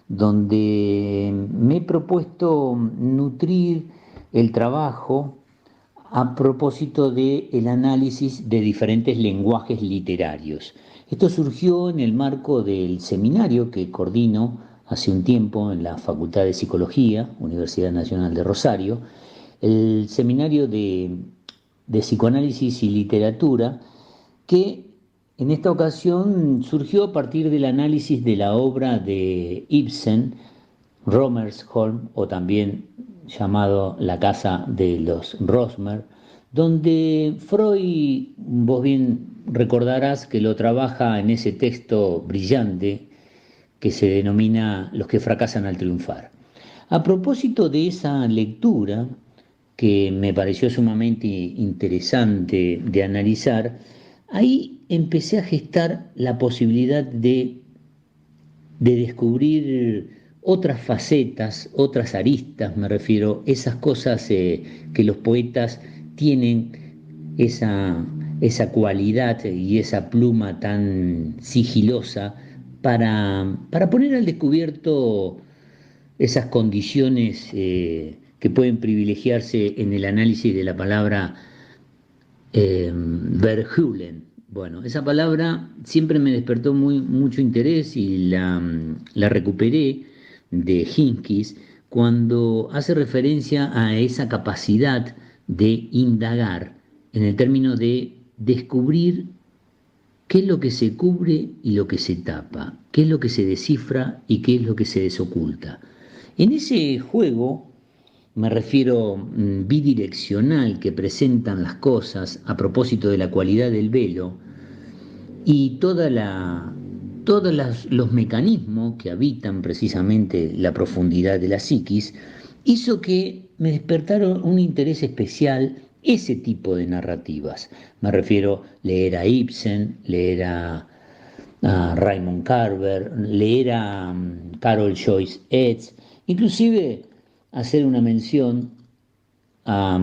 donde me he propuesto nutrir el trabajo a propósito del análisis de diferentes lenguajes literarios. Esto surgió en el marco del seminario que coordino hace un tiempo en la Facultad de Psicología, Universidad Nacional de Rosario, el seminario de psicoanálisis y literatura, que en esta ocasión surgió a partir del análisis de la obra de Ibsen, Romersholm, o también llamado La Casa de los Rosmer, donde Freud, vos bien recordarás que lo trabaja en ese texto brillante que se denomina Los que fracasan al triunfar. A propósito de esa lectura, que me pareció sumamente interesante de analizar, ahí empecé a gestar la posibilidad de descubrir otras facetas, otras aristas, me refiero, esas cosas que los poetas tienen, esa cualidad y esa pluma tan sigilosa para poner al descubierto esas condiciones que pueden privilegiarse en el análisis de la palabra Verheulen. Bueno, esa palabra siempre me despertó mucho interés y la recuperé de Hinkis cuando hace referencia a esa capacidad de indagar en el término de descubrir qué es lo que se cubre y lo que se tapa, qué es lo que se descifra y qué es lo que se desoculta. En ese juego, me refiero bidireccional que presentan las cosas a propósito de la cualidad del velo y todos los mecanismos que habitan precisamente la profundidad de la psiquis, hizo que me despertaron un interés especial ese tipo de narrativas. Me refiero leer a Ibsen, leer a Raymond Carver, leer a Carol Joyce Etz, inclusive hacer una mención a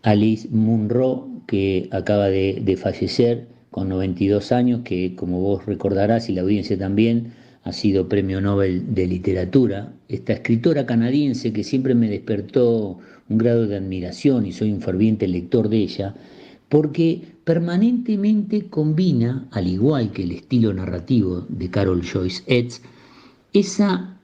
Alice Munro, que acaba de fallecer con 92 años, que como vos recordarás y la audiencia también, ha sido Premio Nobel de Literatura. Esta escritora canadiense que siempre me despertó un grado de admiración y soy un ferviente lector de ella, porque permanentemente combina, al igual que el estilo narrativo de Carol Joyce Etz, esa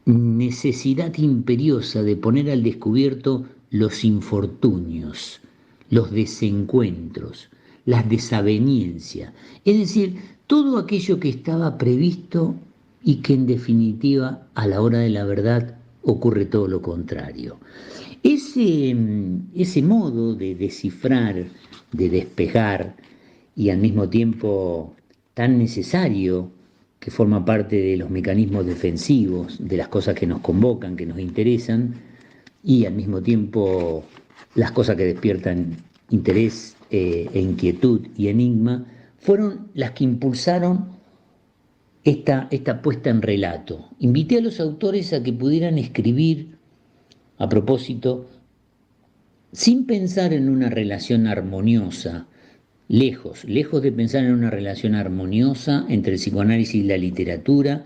necesidad imperiosa de poner al descubierto los infortunios, los desencuentros, las desavenencias, es decir, todo aquello que estaba previsto y que en definitiva a la hora de la verdad ocurre todo lo contrario. Ese modo de descifrar, de despejar y al mismo tiempo tan necesario, que forma parte de los mecanismos defensivos, de las cosas que nos convocan, que nos interesan, y al mismo tiempo las cosas que despiertan interés e inquietud y enigma, fueron las que impulsaron esta puesta en relato. Invité a los autores a que pudieran escribir a propósito, sin pensar en una relación armoniosa, lejos de pensar en una relación armoniosa entre el psicoanálisis y la literatura.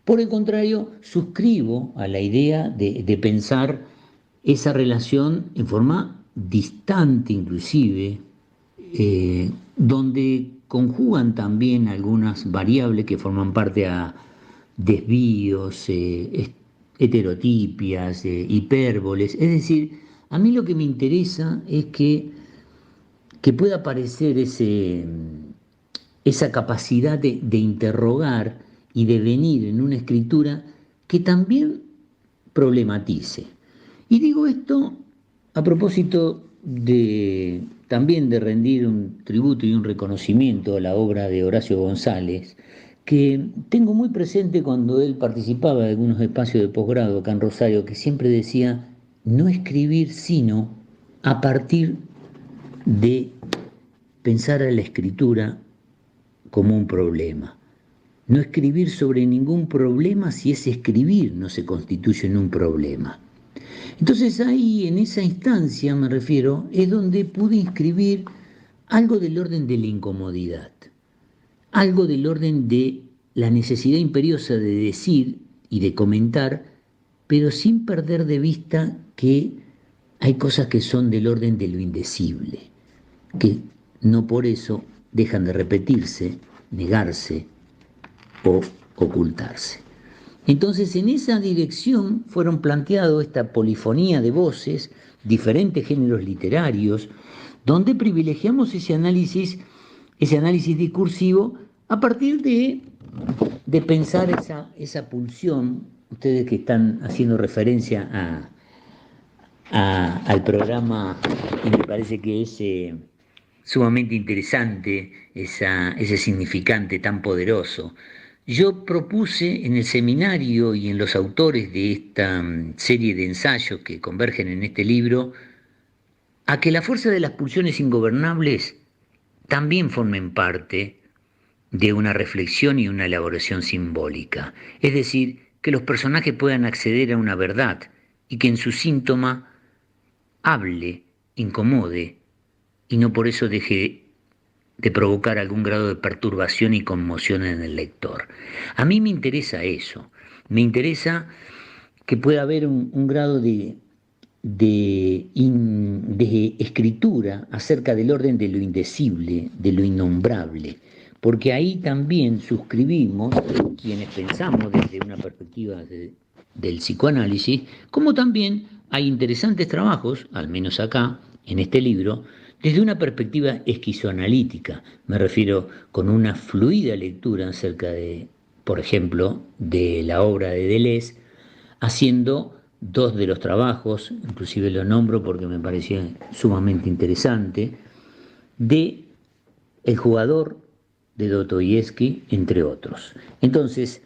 Por el contrario, suscribo a la idea de pensar esa relación en forma distante inclusive, donde conjugan también algunas variables que forman parte a desvíos, heterotipias, hipérboles. Es decir, a mí lo que me interesa es que pueda aparecer ese esa capacidad de interrogar y de venir en una escritura que también problematice. Y digo esto a propósito también de rendir un tributo y un reconocimiento a la obra de Horacio González, que tengo muy presente cuando él participaba de algunos espacios de posgrado acá en Rosario, que siempre decía no escribir sino a partir de pensar a la escritura como un problema. No escribir sobre ningún problema si ese escribir no se constituye en un problema. Entonces ahí, en esa instancia, me refiero, es donde pude inscribir algo del orden de la incomodidad, algo del orden de la necesidad imperiosa de decir y de comentar, pero sin perder de vista que hay cosas que son del orden de lo indecible, que no por eso dejan de repetirse, negarse o ocultarse. Entonces, en esa dirección fueron planteados esta polifonía de voces, diferentes géneros literarios, donde privilegiamos ese análisis discursivo a partir de pensar esa pulsión. Ustedes que están haciendo referencia al programa, y me parece que es sumamente interesante ese significante tan poderoso. Yo propuse en el seminario y en los autores de esta serie de ensayos que convergen en este libro a que la fuerza de las pulsiones ingobernables también formen parte de una reflexión y una elaboración simbólica, es decir, que los personajes puedan acceder a una verdad y que en su síntoma hable, incomode y no por eso deje de provocar algún grado de perturbación y conmoción en el lector. A mí me interesa eso, me interesa que pueda haber un grado de escritura acerca del orden de lo indecible, de lo innombrable, porque ahí también suscribimos, quienes pensamos desde una perspectiva del psicoanálisis, como también hay interesantes trabajos, al menos acá, en este libro, desde una perspectiva esquizoanalítica, me refiero con una fluida lectura acerca de, por ejemplo, de la obra de Deleuze, haciendo dos de los trabajos, inclusive lo nombro porque me parecía sumamente interesante, de El jugador de Dostoyevsky, entre otros. Entonces,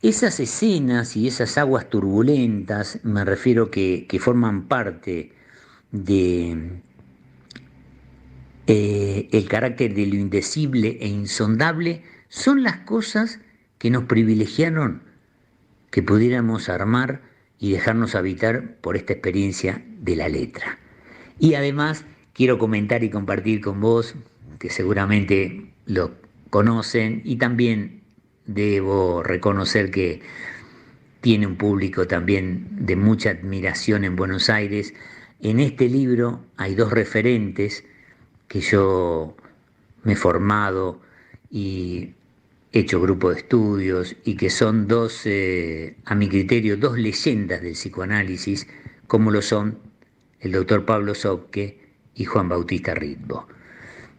esas escenas y esas aguas turbulentas, me refiero que forman parte de el carácter de lo indecible e insondable, son las cosas que nos privilegiaron que pudiéramos armar y dejarnos habitar por esta experiencia de la letra. Y además quiero comentar y compartir con vos, que seguramente lo conocen, y también debo reconocer que tiene un público también de mucha admiración en Buenos Aires. En este libro hay dos referentes que yo me he formado y he hecho grupo de estudios y que son dos, a mi criterio, dos leyendas del psicoanálisis, como lo son el doctor Pablo Sobke y Juan Bautista Ritbo.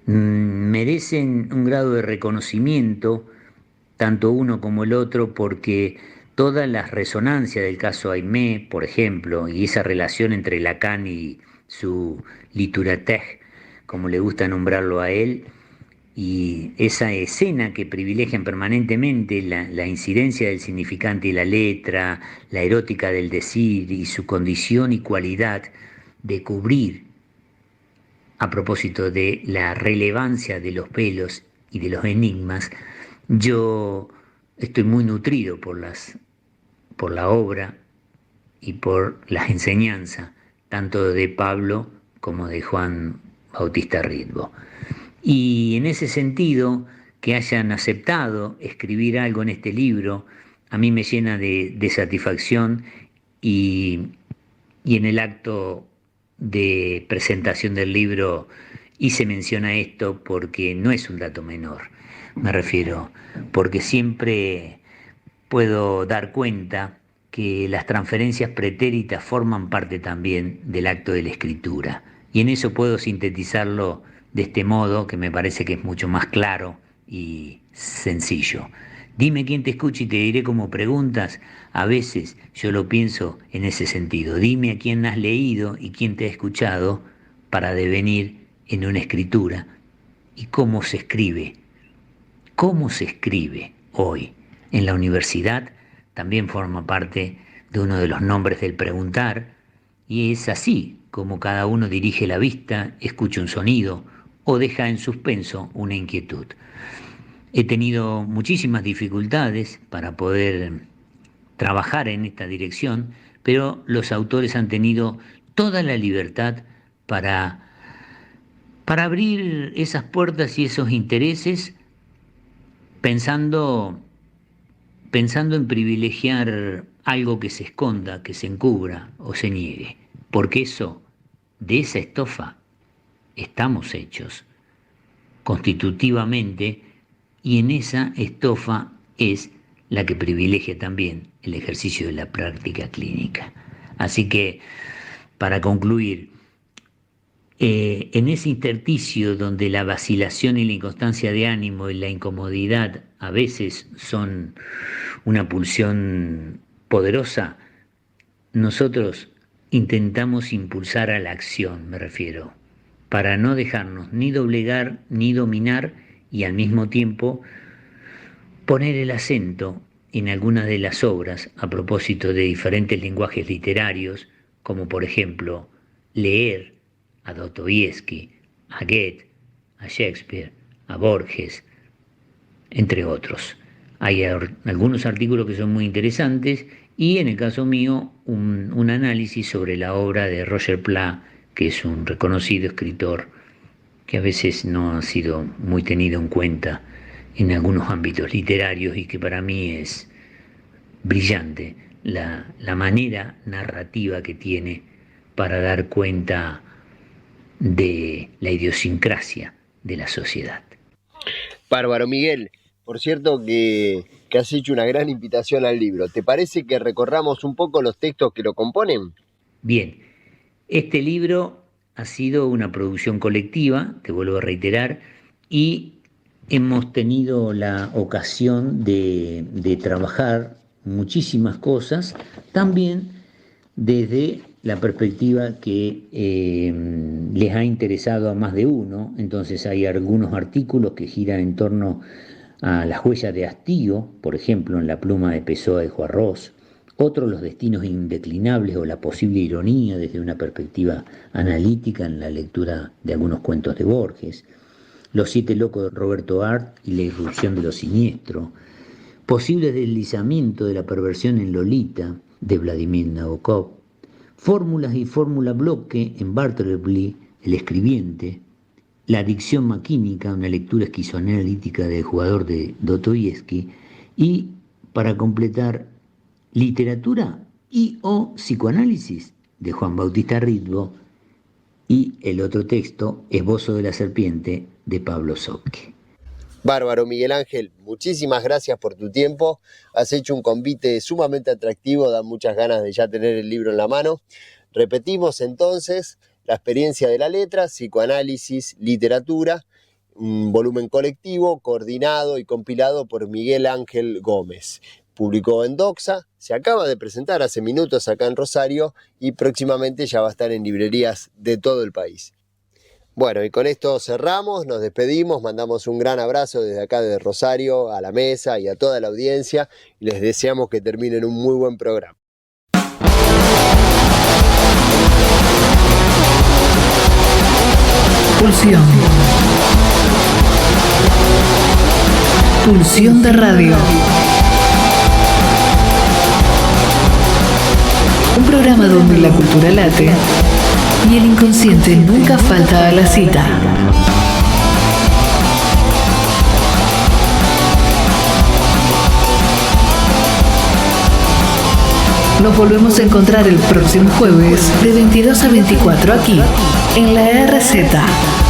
Merecen un grado de reconocimiento, tanto uno como el otro, porque todas las resonancias del caso Aimé, por ejemplo, y esa relación entre Lacan y su littérature, como le gusta nombrarlo a él, y esa escena que privilegian permanentemente la incidencia del significante y la letra, la erótica del decir y su condición y cualidad de cubrir, a propósito de la relevancia de los velos y de los enigmas. Yo estoy muy nutrido por la obra y por las enseñanzas, tanto de Pablo como de Juan Bautista Ritbo. Y en ese sentido, que hayan aceptado escribir algo en este libro, a mí me llena de satisfacción, y en el acto de presentación del libro hice mención a esto porque no es un dato menor, me refiero, porque siempre puedo dar cuenta que las transferencias pretéritas forman parte también del acto de la escritura, y en eso puedo sintetizarlo de este modo, que me parece que es mucho más claro y sencillo. Dime quién te escucha y te diré como preguntas. A veces yo lo pienso en ese sentido. Dime a quién has leído y quién te ha escuchado para devenir en una escritura. ¿Y cómo se escribe? ¿Cómo se escribe hoy? En la universidad también forma parte de uno de los nombres del preguntar, y es así como cada uno dirige la vista, escucha un sonido o deja en suspenso una inquietud. He tenido muchísimas dificultades para poder trabajar en esta dirección, pero los autores han tenido toda la libertad para abrir esas puertas y esos intereses, pensando en privilegiar algo que se esconda, que se encubra o se niegue, porque de esa estofa estamos hechos constitutivamente, y en esa estofa es la que privilegia también el ejercicio de la práctica clínica. Así que, para concluir, en ese intersticio donde la vacilación y la inconstancia de ánimo y la incomodidad a veces son una pulsión poderosa, nosotros intentamos impulsar a la acción, me refiero, para no dejarnos ni doblegar ni dominar, y al mismo tiempo poner el acento en algunas de las obras a propósito de diferentes lenguajes literarios, como por ejemplo leer a Dostoyevsky, a Goethe, a Shakespeare, a Borges, entre otros. Hay algunos artículos que son muy interesantes, y en el caso mío un análisis sobre la obra de Roger Pla, que es un reconocido escritor que a veces no ha sido muy tenido en cuenta en algunos ámbitos literarios, y que para mí es brillante la manera narrativa que tiene para dar cuenta de la idiosincrasia de la sociedad. Bárbaro, Miguel. Por cierto que has hecho una gran invitación al libro. ¿Te parece que recorramos un poco los textos que lo componen? Bien, este libro ha sido una producción colectiva, te vuelvo a reiterar, y hemos tenido la ocasión de trabajar muchísimas cosas, también desde la perspectiva que les ha interesado a más de uno. Entonces hay algunos artículos que giran en torno a las huellas de hastío, por ejemplo, en La pluma de Pessoa de Juan Ros, otros los destinos indeclinables o la posible ironía desde una perspectiva analítica en la lectura de algunos cuentos de Borges, Los 7 locos de Roberto Art y La irrupción de lo siniestro, posible deslizamiento de la perversión en Lolita de Vladimir Nabokov, Fórmulas y fórmula bloque en Bartleby, El escribiente, La adicción maquínica, una lectura esquizoanalítica del jugador de Dostoyevsky, y, para completar, Literatura y o psicoanálisis de Juan Bautista Ritbo, y el otro texto, Esbozo de la serpiente, de Pablo Socke. Bárbaro, Miguel Ángel, muchísimas gracias por tu tiempo. Has hecho un convite sumamente atractivo, da muchas ganas de ya tener el libro en la mano. Repetimos entonces: La experiencia de la letra, psicoanálisis, literatura, un volumen colectivo, coordinado y compilado por Miguel Ángel Gómez. Publicó en Doxa, se acaba de presentar hace minutos acá en Rosario y próximamente ya va a estar en librerías de todo el país. Bueno, y con esto cerramos, nos despedimos, mandamos un gran abrazo desde acá de Rosario a la mesa y a toda la audiencia, y les deseamos que terminen un muy buen programa. Pulsión. Pulsión de radio. Un programa donde la cultura late y el inconsciente nunca falta a la cita. Nos volvemos a encontrar el próximo jueves de 22 a 24 aquí, en la RZ.